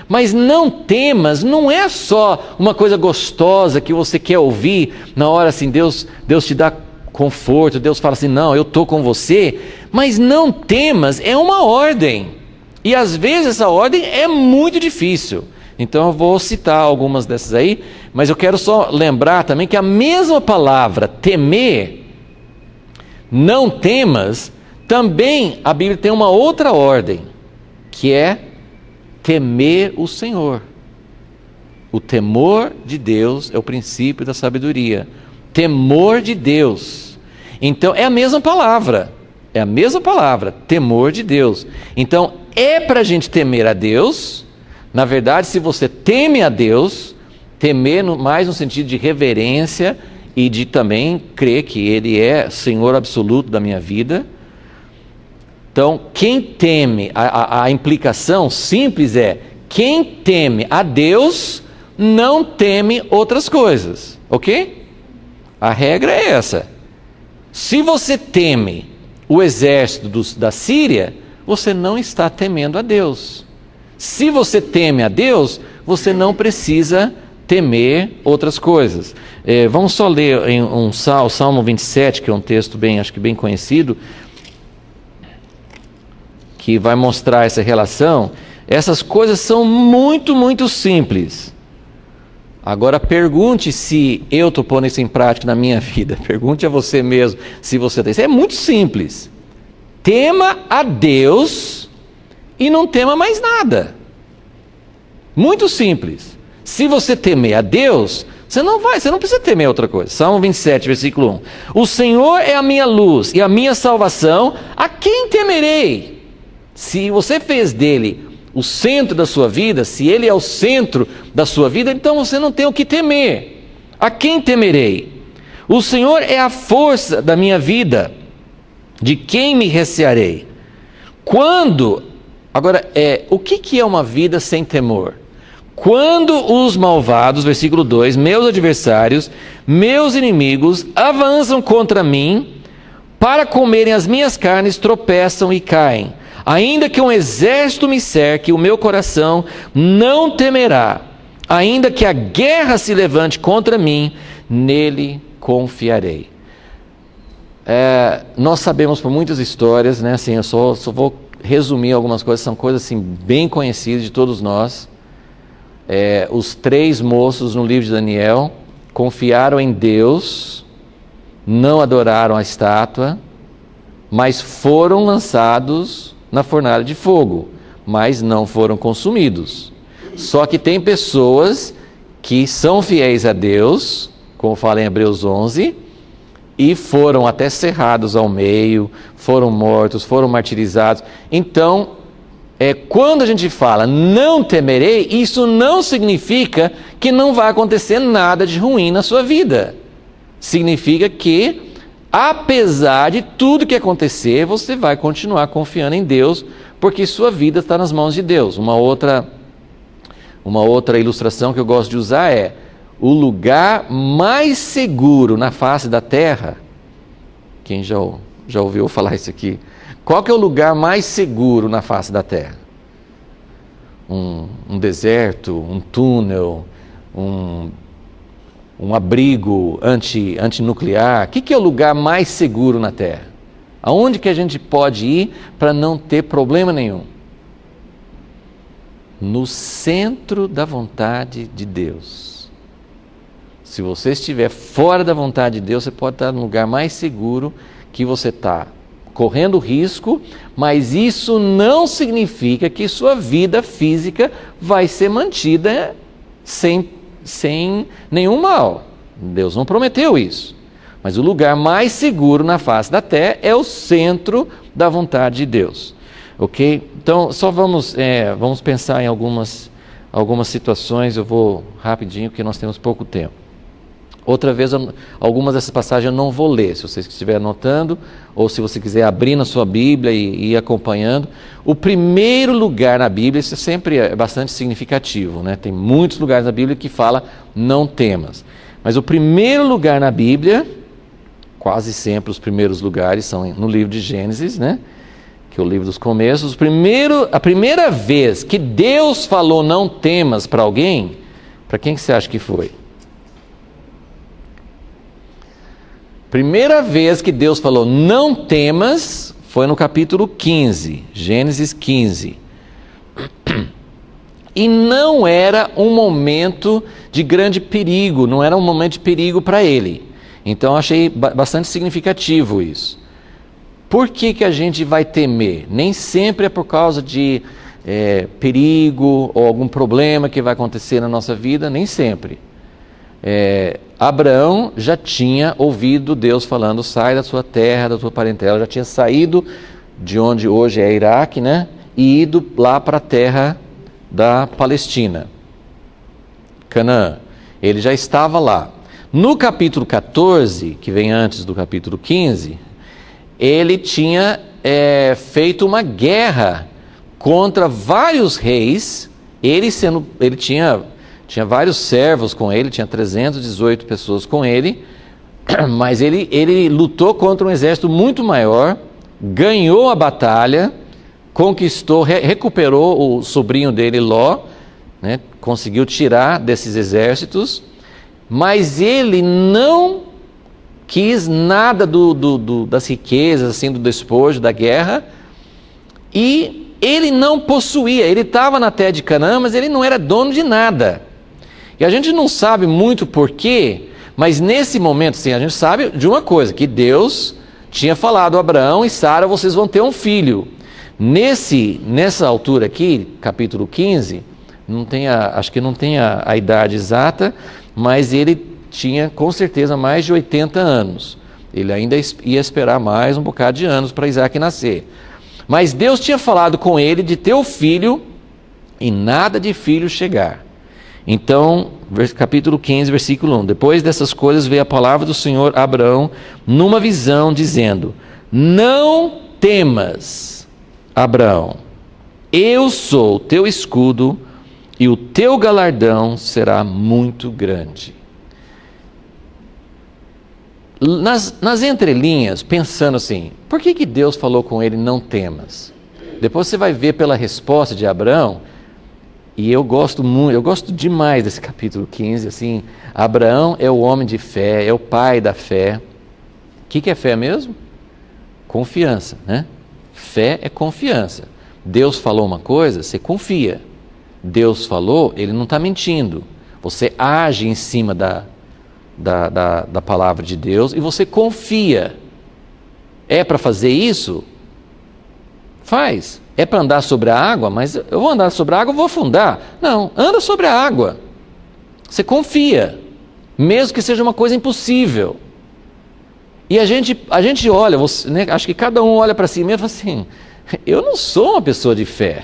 Mas não temas, não é só uma coisa gostosa que você quer ouvir, na hora assim, Deus te dá conforto, Deus fala assim, não, eu estou com você, mas não temas é uma ordem. E às vezes essa ordem é muito difícil. Então eu vou citar algumas dessas aí, mas eu quero só lembrar também que a mesma palavra temer, não temas, também a Bíblia tem uma outra ordem, que é temer o Senhor. O temor de Deus é o princípio da sabedoria. Temor de Deus. Então é a mesma palavra, temor de Deus. Então é para a gente temer a Deus. Na verdade, se você teme a Deus, temer mais no sentido de reverência e de também crer que Ele é Senhor absoluto da minha vida. Então, quem teme, a implicação simples é, quem teme a Deus não teme outras coisas, ok? A regra é essa. Se você teme o exército da Síria, você não está temendo a Deus. Se você teme a Deus, você não precisa temer outras coisas. Vamos só ler em um Salmo 27, que é um texto acho que bem conhecido, que vai mostrar essa relação. Essas coisas são muito, muito simples. Agora pergunte se eu estou pondo isso em prática na minha vida. Pergunte a você mesmo se você tem. Isso é muito simples. Tema a Deus e não tema mais nada. Muito simples. Se você temer a Deus, você não precisa temer outra coisa. Salmo 27, versículo 1. O Senhor é a minha luz e a minha salvação, a quem temerei? Se você fez dele o centro da sua vida, se ele é o centro da sua vida, então você não tem o que temer. A quem temerei? O Senhor é a força da minha vida, de quem me recearei? Agora, o que é uma vida sem temor? Quando os malvados, versículo 2, meus adversários, meus inimigos, avançam contra mim, para comerem as minhas carnes, tropeçam e caem. Ainda que um exército me cerque, o meu coração não temerá. Ainda que a guerra se levante contra mim, nele confiarei. Nós sabemos por muitas histórias, né? Assim, eu só vou resumir algumas coisas, são coisas assim, bem conhecidas de todos nós. Os 3 moços no livro de Daniel confiaram em Deus, não adoraram a estátua, mas foram lançados na fornalha de fogo, mas não foram consumidos. Só que tem pessoas que são fiéis a Deus, como fala em Hebreus 11, e foram até cerrados ao meio, foram mortos, foram martirizados. Então, quando a gente fala não temerei, isso não significa que não vai acontecer nada de ruim na sua vida. Significa que, apesar de tudo que acontecer, você vai continuar confiando em Deus, porque sua vida está nas mãos de Deus. Uma outra ilustração que eu gosto de usar é: o lugar mais seguro na face da terra. Quem já ouviu falar isso aqui? Qual que é o lugar mais seguro na face da terra? Um deserto, um túnel, um abrigo antinuclear? O que é o lugar mais seguro na terra? Aonde que a gente pode ir para não ter problema nenhum? No centro da vontade de Deus. Se você estiver fora da vontade de Deus, você pode estar no lugar mais seguro, que você está correndo risco, mas isso não significa que sua vida física vai ser mantida sem nenhum mal. Deus não prometeu isso. Mas o lugar mais seguro na face da terra é o centro da vontade de Deus. Ok? Então, só vamos pensar em algumas situações. Eu vou rapidinho, porque nós temos pouco tempo. Outra vez, algumas dessas passagens eu não vou ler, se vocês estiverem anotando, ou se você quiser abrir na sua Bíblia e ir acompanhando. O primeiro lugar na Bíblia, isso sempre é bastante significativo, né? Tem muitos lugares na Bíblia que fala não temas. Mas o primeiro lugar na Bíblia, quase sempre os primeiros lugares são no livro de Gênesis, né? Que é o livro dos começos. A primeira vez que Deus falou não temas para alguém, para quem que você acha que foi? Primeira vez que Deus falou não temas foi no capítulo 15, Gênesis 15. E não era um momento de grande perigo, não era um momento de perigo para ele. Então eu achei bastante significativo isso. Por que a gente vai temer? Nem sempre é por causa de perigo ou algum problema que vai acontecer na nossa vida, nem sempre. Abraão já tinha ouvido Deus falando: sai da sua terra, da tua parentela. Já tinha saído de onde hoje é Iraque, né? E ido lá para a terra da Palestina, Canaã. Ele já estava lá. No capítulo 14, que vem antes do capítulo 15, ele tinha feito uma guerra contra vários reis. Ele tinha vários servos com ele, tinha 318 pessoas com ele, mas ele lutou contra um exército muito maior, ganhou a batalha, conquistou, recuperou o sobrinho dele, Ló, né, conseguiu tirar desses exércitos, mas ele não quis nada das riquezas, assim, do despojo, da guerra, e ele não possuía, ele estava na terra de Canaã, mas ele não era dono de nada. E a gente não sabe muito porquê, mas nesse momento, sim, a gente sabe de uma coisa, que Deus tinha falado a Abraão e Sara: vocês vão ter um filho. Nessa altura aqui, capítulo 15, acho que não tem a idade exata, mas ele tinha com certeza mais de 80 anos. Ele ainda ia esperar mais um bocado de anos para Isaac nascer. Mas Deus tinha falado com ele de ter o filho e nada de filho chegar. Então, capítulo 15, versículo 1. Depois dessas coisas veio a palavra do Senhor a Abraão numa visão, dizendo: não temas, Abraão, eu sou o teu escudo e o teu galardão será muito grande. Nas entrelinhas, pensando assim, por que Deus falou com ele, não temas? Depois você vai ver pela resposta de Abraão, e eu gosto demais desse capítulo 15, assim, Abraão é o homem de fé, é o pai da fé. O que é fé mesmo? Confiança, né? Fé é confiança. Deus falou uma coisa, você confia. Deus falou, ele não está mentindo. Você age em cima da palavra de Deus e você confia. É para fazer isso? Faz. É para andar sobre a água? Mas eu vou andar sobre a água, eu vou afundar. Não, anda sobre a água. Você confia, mesmo que seja uma coisa impossível. E a gente olha, né, acho que cada um olha para si mesmo e fala assim, eu não sou uma pessoa de fé.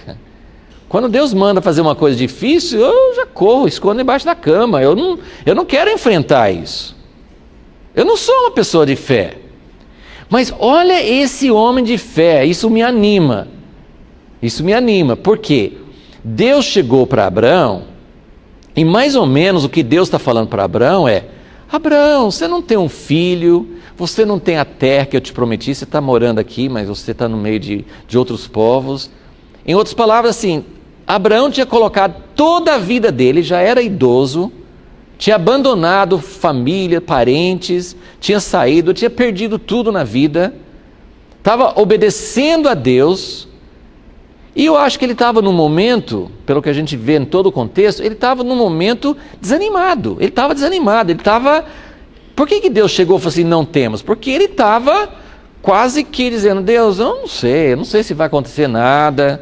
Quando Deus manda fazer uma coisa difícil, eu já corro, escondo embaixo da cama. Eu não quero enfrentar isso. Eu não sou uma pessoa de fé. Mas olha esse homem de fé, isso me anima. Isso me anima, porque Deus chegou para Abraão, e mais ou menos o que Deus está falando para Abraão é: Abraão, você não tem um filho, você não tem a terra que eu te prometi, você está morando aqui, mas você está no meio de outros povos. Em outras palavras, assim, Abraão tinha colocado toda a vida dele, já era idoso, tinha abandonado família, parentes, tinha saído, tinha perdido tudo na vida, estava obedecendo a Deus, e eu acho que ele estava num momento, pelo que a gente vê em todo o contexto, ele estava num momento desanimado, Por que Deus chegou e falou assim, não temas? Porque ele estava quase que dizendo, Deus, eu não sei se vai acontecer nada.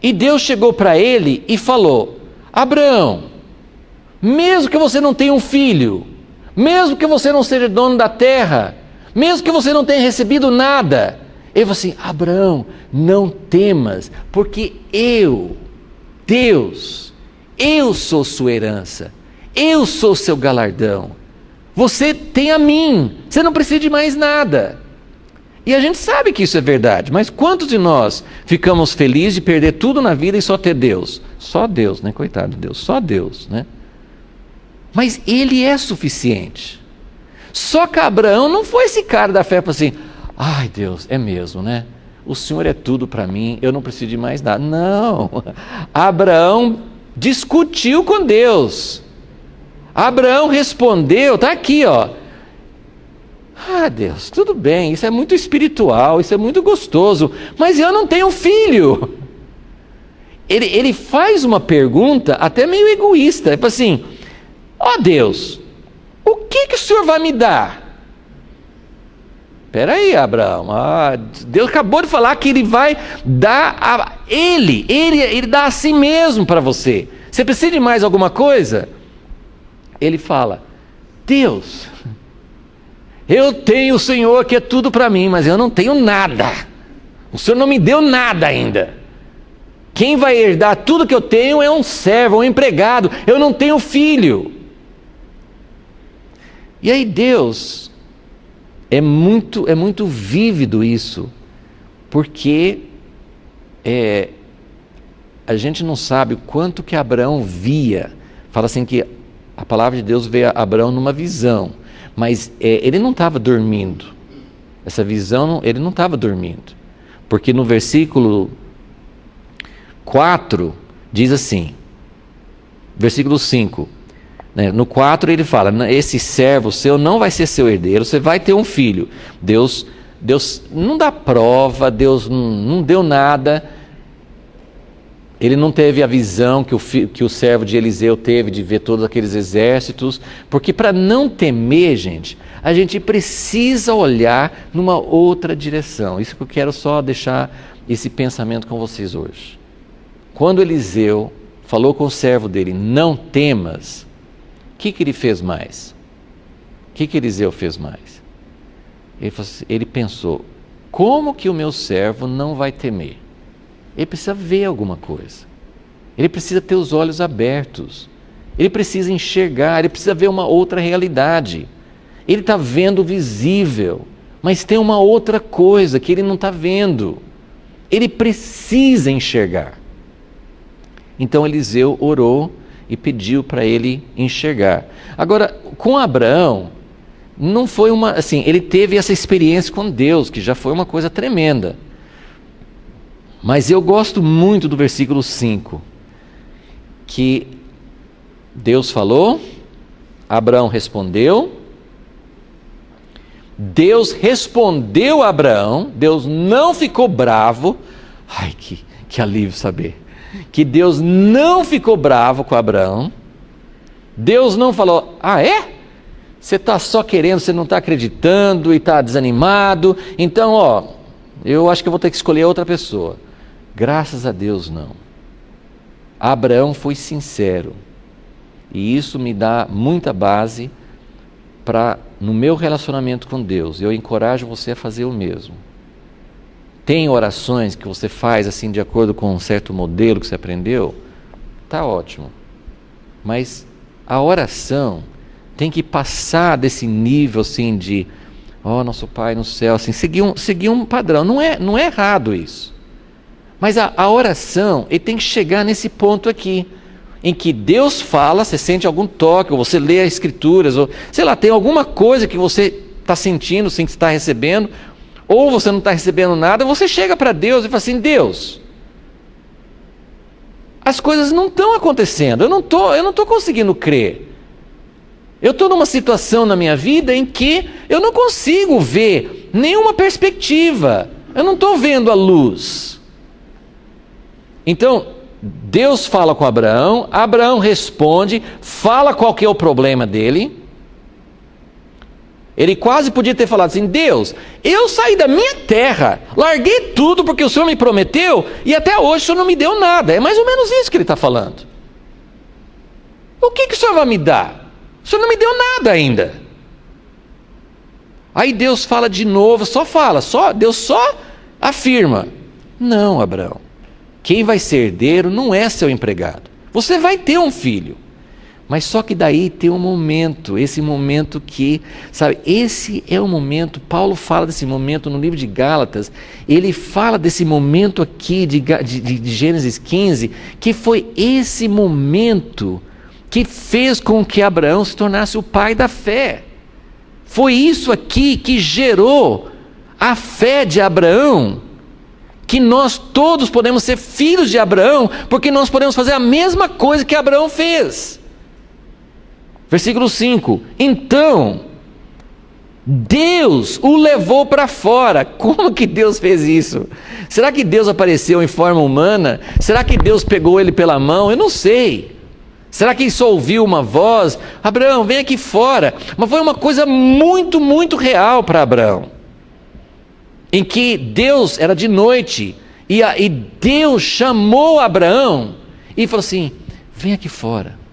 E Deus chegou para ele e falou, Abraão, mesmo que você não tenha um filho, mesmo que você não seja dono da terra, mesmo que você não tenha recebido nada, ele falou assim, Abraão, não temas, porque Deus, eu sou sua herança, eu sou seu galardão, você tem a mim, você não precisa de mais nada. E a gente sabe que isso é verdade, mas quantos de nós ficamos felizes de perder tudo na vida e só ter Deus? Só Deus, né? Coitado de Deus, só Deus, né? Mas Ele é suficiente. Só que Abraão não foi esse cara da fé para assim, ai Deus, é mesmo, né? O Senhor é tudo para mim, eu não preciso de mais nada. Não, Abraão discutiu com Deus. Abraão respondeu, está aqui, ó. Ah, Deus, tudo bem, isso é muito espiritual, isso é muito gostoso, mas eu não tenho filho. Ele faz uma pergunta até meio egoísta, é assim, ó Deus, o que o Senhor vai me dar? Espera aí, Abraão, Deus acabou de falar que Ele vai dar Ele dá a si mesmo para você. Você precisa de mais alguma coisa? Ele fala, Deus, eu tenho o Senhor que é tudo para mim, mas eu não tenho nada. O Senhor não me deu nada ainda. Quem vai herdar tudo que eu tenho é um servo, um empregado. Eu não tenho filho. E aí Deus, é muito vívido isso, porque a gente não sabe o quanto que Abraão via. Fala assim que a palavra de Deus veio a Abraão numa visão, mas ele não estava dormindo. Essa visão, ele não estava dormindo, porque no versículo 4 diz assim, versículo 5, né, no 4 ele fala, esse servo seu não vai ser seu herdeiro, você vai ter um filho. Deus não dá prova, Deus não deu nada. Ele não teve a visão que o servo de Eliseu teve de ver todos aqueles exércitos, porque para não temer, gente, a gente precisa olhar numa outra direção. Isso que eu quero só deixar esse pensamento com vocês hoje. Quando Eliseu falou com o servo dele, não temas, que ele fez mais? O que Eliseu fez mais? Ele pensou, como que o meu servo não vai temer? Ele precisa ver alguma coisa. Ele precisa ter os olhos abertos. Ele precisa enxergar, ele precisa ver uma outra realidade. Ele está vendo o visível, mas tem uma outra coisa que ele não está vendo. Ele precisa enxergar. Então Eliseu orou e pediu para ele enxergar. Agora, com Abraão, não foi assim, ele teve essa experiência com Deus, que já foi uma coisa tremenda. Mas eu gosto muito do versículo 5, que Deus falou, Abraão respondeu, Deus respondeu a Abraão, Deus não ficou bravo. Ai, que alívio saber que Deus não ficou bravo com Abraão. Deus não falou, você está só querendo, você não está acreditando e está desanimado, então eu acho que eu vou ter que escolher outra pessoa. Graças a Deus não. Abraão foi sincero, e isso me dá muita base no meu relacionamento com Deus. Eu encorajo você a fazer o mesmo. Tem orações que você faz assim de acordo com um certo modelo que você aprendeu? Tá ótimo. Mas a oração tem que passar desse nível assim de nosso Pai no céu, assim, seguir um padrão. Não é errado isso. Mas a oração, ele tem que chegar nesse ponto aqui, em que Deus fala, você sente algum toque, ou você lê as Escrituras, ou sei lá, tem alguma coisa que você está sentindo, sim, que está recebendo, ou você não está recebendo nada, você chega para Deus e fala assim, Deus, as coisas não estão acontecendo, eu não tô conseguindo crer. Eu estou numa situação na minha vida em que eu não consigo ver nenhuma perspectiva, eu não estou vendo a luz. Então, Deus fala com Abraão, Abraão responde, fala qual que é o problema dele. Ele quase podia ter falado assim, Deus, eu saí da minha terra, larguei tudo porque o Senhor me prometeu e até hoje o Senhor não me deu nada. É mais ou menos isso que ele está falando. O que o Senhor vai me dar? O Senhor não me deu nada ainda. Aí Deus fala de novo, Deus só afirma. Não, Abraão, quem vai ser herdeiro não é seu empregado. Você vai ter um filho. Mas só que daí tem um momento, esse momento que, sabe, esse é o momento, Paulo fala desse momento no livro de Gálatas, ele fala desse momento aqui de Gênesis 15, que foi esse momento que fez com que Abraão se tornasse o pai da fé. Foi isso aqui que gerou a fé de Abraão, que nós todos podemos ser filhos de Abraão, porque nós podemos fazer a mesma coisa que Abraão fez. Versículo 5, então, Deus o levou para fora. Como que Deus fez isso? Será que Deus apareceu em forma humana? Será que Deus pegou ele pela mão? Eu não sei. Será que ele só ouviu uma voz? Abraão, vem aqui fora. Mas foi uma coisa muito, muito real para Abraão. Em que Deus, era de noite, e Deus chamou Abraão e falou assim, vem aqui fora.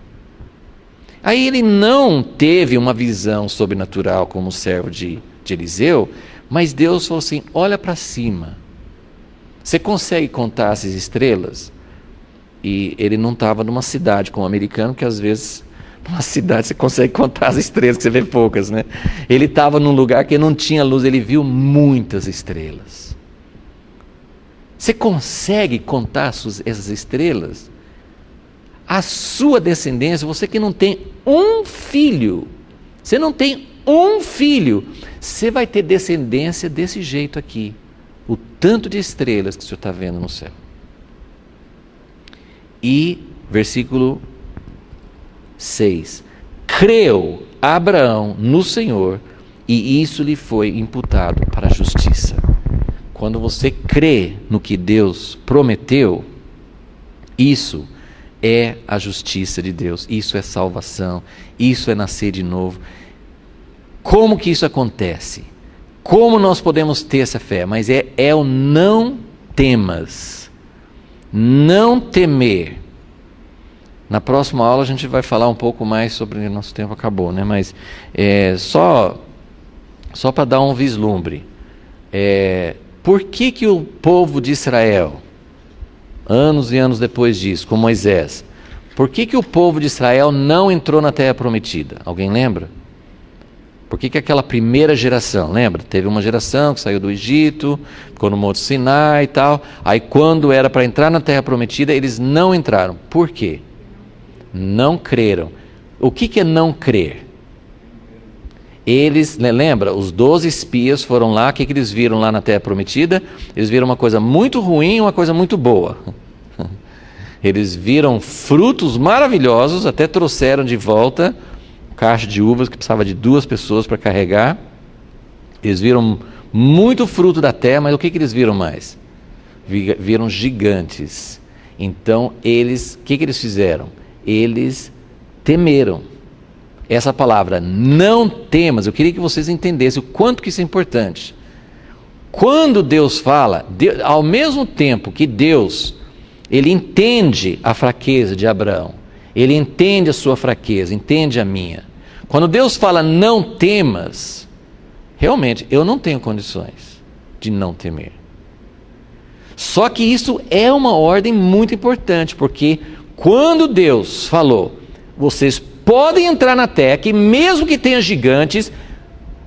Aí ele não teve uma visão sobrenatural como o servo de Eliseu, mas Deus falou assim, olha para cima. Você consegue contar essas estrelas? E ele não estava numa cidade como o americano, que às vezes numa cidade você consegue contar as estrelas, que você vê poucas, né? Ele estava num lugar que não tinha luz, ele viu muitas estrelas. Você consegue contar essas estrelas? A sua descendência, você que não tem um filho, você não tem um filho, você vai ter descendência desse jeito aqui, o tanto de estrelas que o Senhor está vendo no céu. E versículo 6, creu Abraão no Senhor e isso lhe foi imputado para a justiça. Quando você crê no que Deus prometeu, isso é a justiça de Deus, isso é salvação, isso é nascer de novo. Como que isso acontece? Como nós podemos ter essa fé? Mas é o não temas, não temer. Na próxima aula a gente vai falar um pouco mais sobre... Nosso tempo acabou, né? Mas só para dar um vislumbre. Por que o povo de Israel, anos e anos depois disso, com Moisés, por que o povo de Israel não entrou na Terra Prometida? Alguém lembra? Por que aquela primeira geração, lembra? Teve uma geração que saiu do Egito, ficou no Monte Sinai e tal. Aí quando era para entrar na Terra Prometida, eles não entraram. Por quê? Não creram. O que é não crer? Eles, lembra? Os 12 espias foram lá, o que eles viram lá na Terra Prometida? Eles viram uma coisa muito ruim e uma coisa muito boa. Eles viram frutos maravilhosos, até trouxeram de volta caixa de uvas que precisava de 2 pessoas para carregar. Eles viram muito fruto da terra, mas o que eles viram mais? Viram gigantes. Então eles, o que eles fizeram? Eles temeram. Essa palavra, não temas, eu queria que vocês entendessem o quanto que isso é importante. Quando Deus fala, ao mesmo tempo que Deus, Ele entende a fraqueza de Abraão, Ele entende a sua fraqueza, entende a minha. Quando Deus fala não temas, realmente eu não tenho condições de não temer. Só que isso é uma ordem muito importante, porque quando Deus falou, vocês podem entrar na terra, que mesmo que tenha gigantes,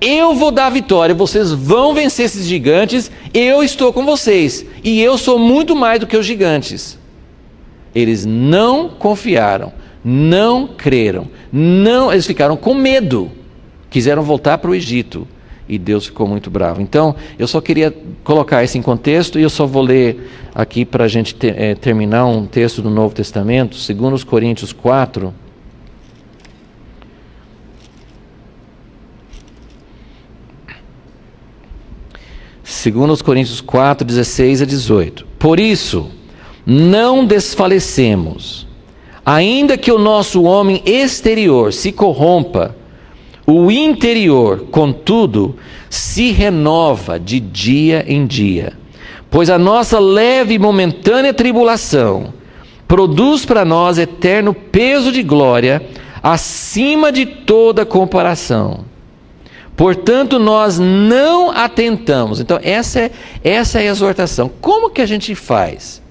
eu vou dar a vitória, vocês vão vencer esses gigantes, eu estou com vocês, e eu sou muito mais do que os gigantes. Eles não confiaram, não creram, eles ficaram com medo, quiseram voltar para o Egito, e Deus ficou muito bravo. Então, eu só queria colocar isso em contexto, e eu só vou ler aqui para a gente terminar um texto do Novo Testamento, 2 Coríntios 4, Segundo Coríntios 4, 16 a 18. Por isso, não desfalecemos, ainda que o nosso homem exterior se corrompa, o interior, contudo, se renova de dia em dia. Pois a nossa leve e momentânea tribulação produz para nós eterno peso de glória, acima de toda comparação. Portanto, nós não atentamos. Então, essa é a exortação. Como que a gente faz?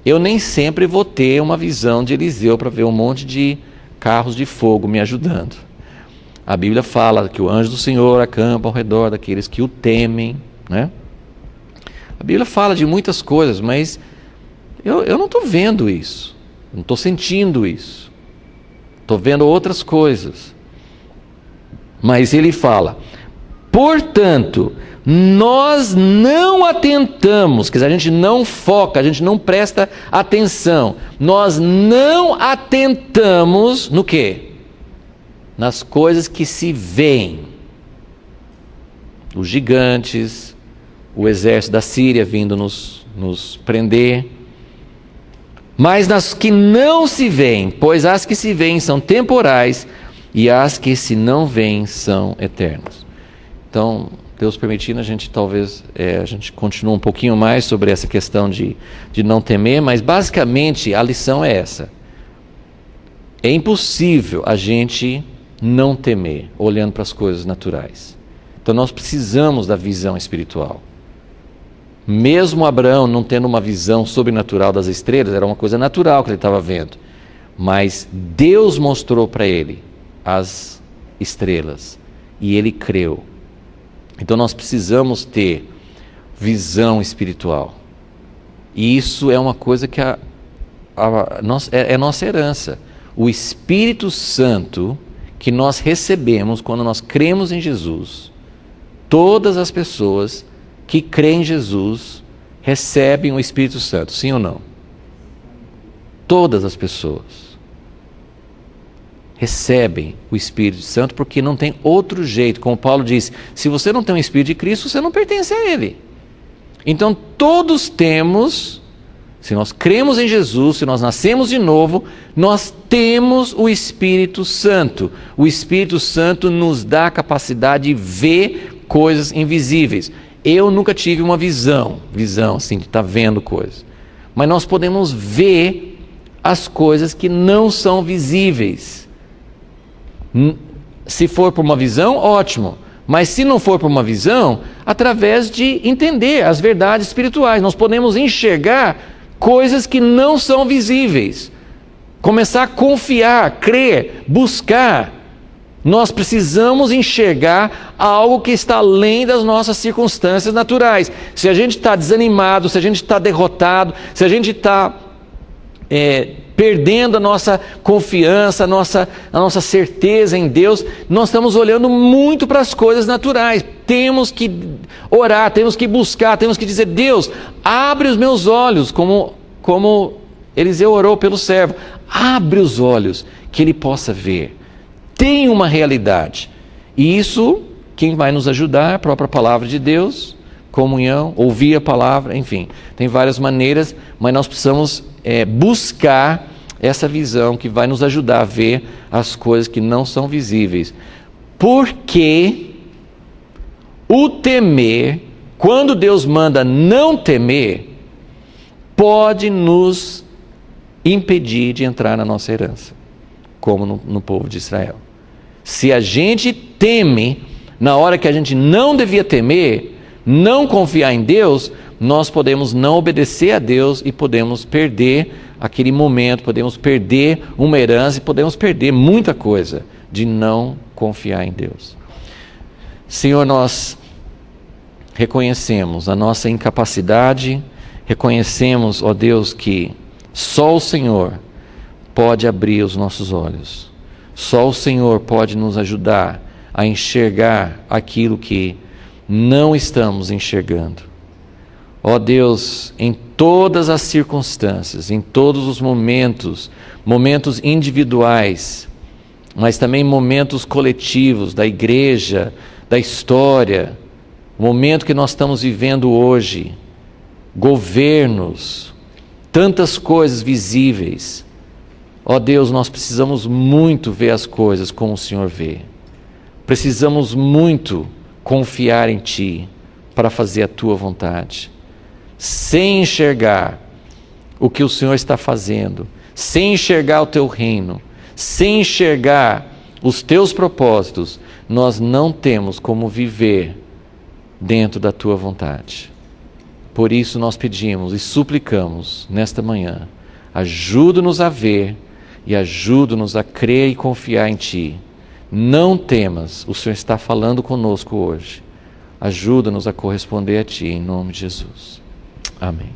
Eu nem sempre vou ter uma visão de Eliseu para ver um monte de carros de fogo me ajudando. A Bíblia fala que o anjo do Senhor acampa ao redor daqueles que o temem, né? A Bíblia fala de muitas coisas, mas eu não estou vendo isso. Não estou sentindo isso. Estou vendo outras coisas. Mas ele fala, portanto, nós não atentamos, quer dizer, a gente não foca, a gente não presta atenção, nós não atentamos no quê? Nas coisas que se veem. Os gigantes, o exército da Síria vindo nos prender, mas nas que não se veem, pois as que se veem são temporais, e as que se não veem são eternas. Então, Deus permitindo, a gente talvez a gente continue um pouquinho mais sobre essa questão de não temer, mas basicamente a lição é essa. É impossível a gente não temer, olhando para as coisas naturais. Então nós precisamos da visão espiritual. Mesmo Abraão não tendo uma visão sobrenatural das estrelas, era uma coisa natural que ele estava vendo. Mas Deus mostrou para ele as estrelas e ele creu. Então nós precisamos ter visão espiritual. E isso é uma coisa que é nossa herança. O Espírito Santo que nós recebemos quando nós cremos em Jesus. Todas as pessoas que creem em Jesus recebem o Espírito Santo, sim ou não? Todas as pessoas recebem o Espírito Santo, porque não tem outro jeito. Como Paulo diz, se você não tem o Espírito de Cristo, você não pertence a Ele. Então todos temos, se nós cremos em Jesus, se nós nascemos de novo, nós temos o Espírito Santo. O Espírito Santo nos dá a capacidade de ver coisas invisíveis. Eu nunca tive uma visão assim, de estar vendo coisas. Mas nós podemos ver as coisas que não são visíveis. Se for por uma visão, ótimo. Mas se não for por uma visão, através de entender as verdades espirituais. Nós podemos enxergar coisas que não são visíveis. Começar a confiar, crer, buscar. Nós precisamos enxergar algo que está além das nossas circunstâncias naturais. Se a gente está desanimado, se a gente está derrotado, se a gente está perdendo a nossa confiança, a nossa certeza em Deus, nós estamos olhando muito para as coisas naturais. Temos que orar, temos que buscar, temos que dizer: Deus, abre os meus olhos, como Eliseu orou pelo servo. Abre os olhos, que ele possa ver. Tem uma realidade. E isso, quem vai nos ajudar é a própria palavra de Deus, comunhão, ouvir a palavra, enfim. Tem várias maneiras, mas nós precisamos buscar essa visão que vai nos ajudar a ver as coisas que não são visíveis. Porque o temer, quando Deus manda não temer, pode nos impedir de entrar na nossa herança, como no povo de Israel. Se a gente teme, na hora que a gente não devia temer, não confiar em Deus, nós podemos não obedecer a Deus e podemos perder aquele momento, podemos perder uma herança e podemos perder muita coisa de não confiar em Deus. Senhor, nós reconhecemos a nossa incapacidade, reconhecemos, ó Deus, que só o Senhor pode abrir os nossos olhos. Só o Senhor pode nos ajudar a enxergar aquilo que não estamos enxergando. Ó Deus, em todas as circunstâncias, em todos os momentos individuais, mas também momentos coletivos da igreja, da história, o momento que nós estamos vivendo hoje, governos, tantas coisas visíveis. Ó Deus, nós precisamos muito ver as coisas como o Senhor vê. Precisamos muito confiar em Ti para fazer a Tua vontade. Sem enxergar o que o Senhor está fazendo, sem enxergar o Teu reino, sem enxergar os Teus propósitos, nós não temos como viver dentro da Tua vontade. Por isso nós pedimos e suplicamos nesta manhã, ajuda-nos a ver e ajuda-nos a crer e confiar em Ti. Não temas, o Senhor está falando conosco hoje. Ajuda-nos a corresponder a Ti, em nome de Jesus. Amém.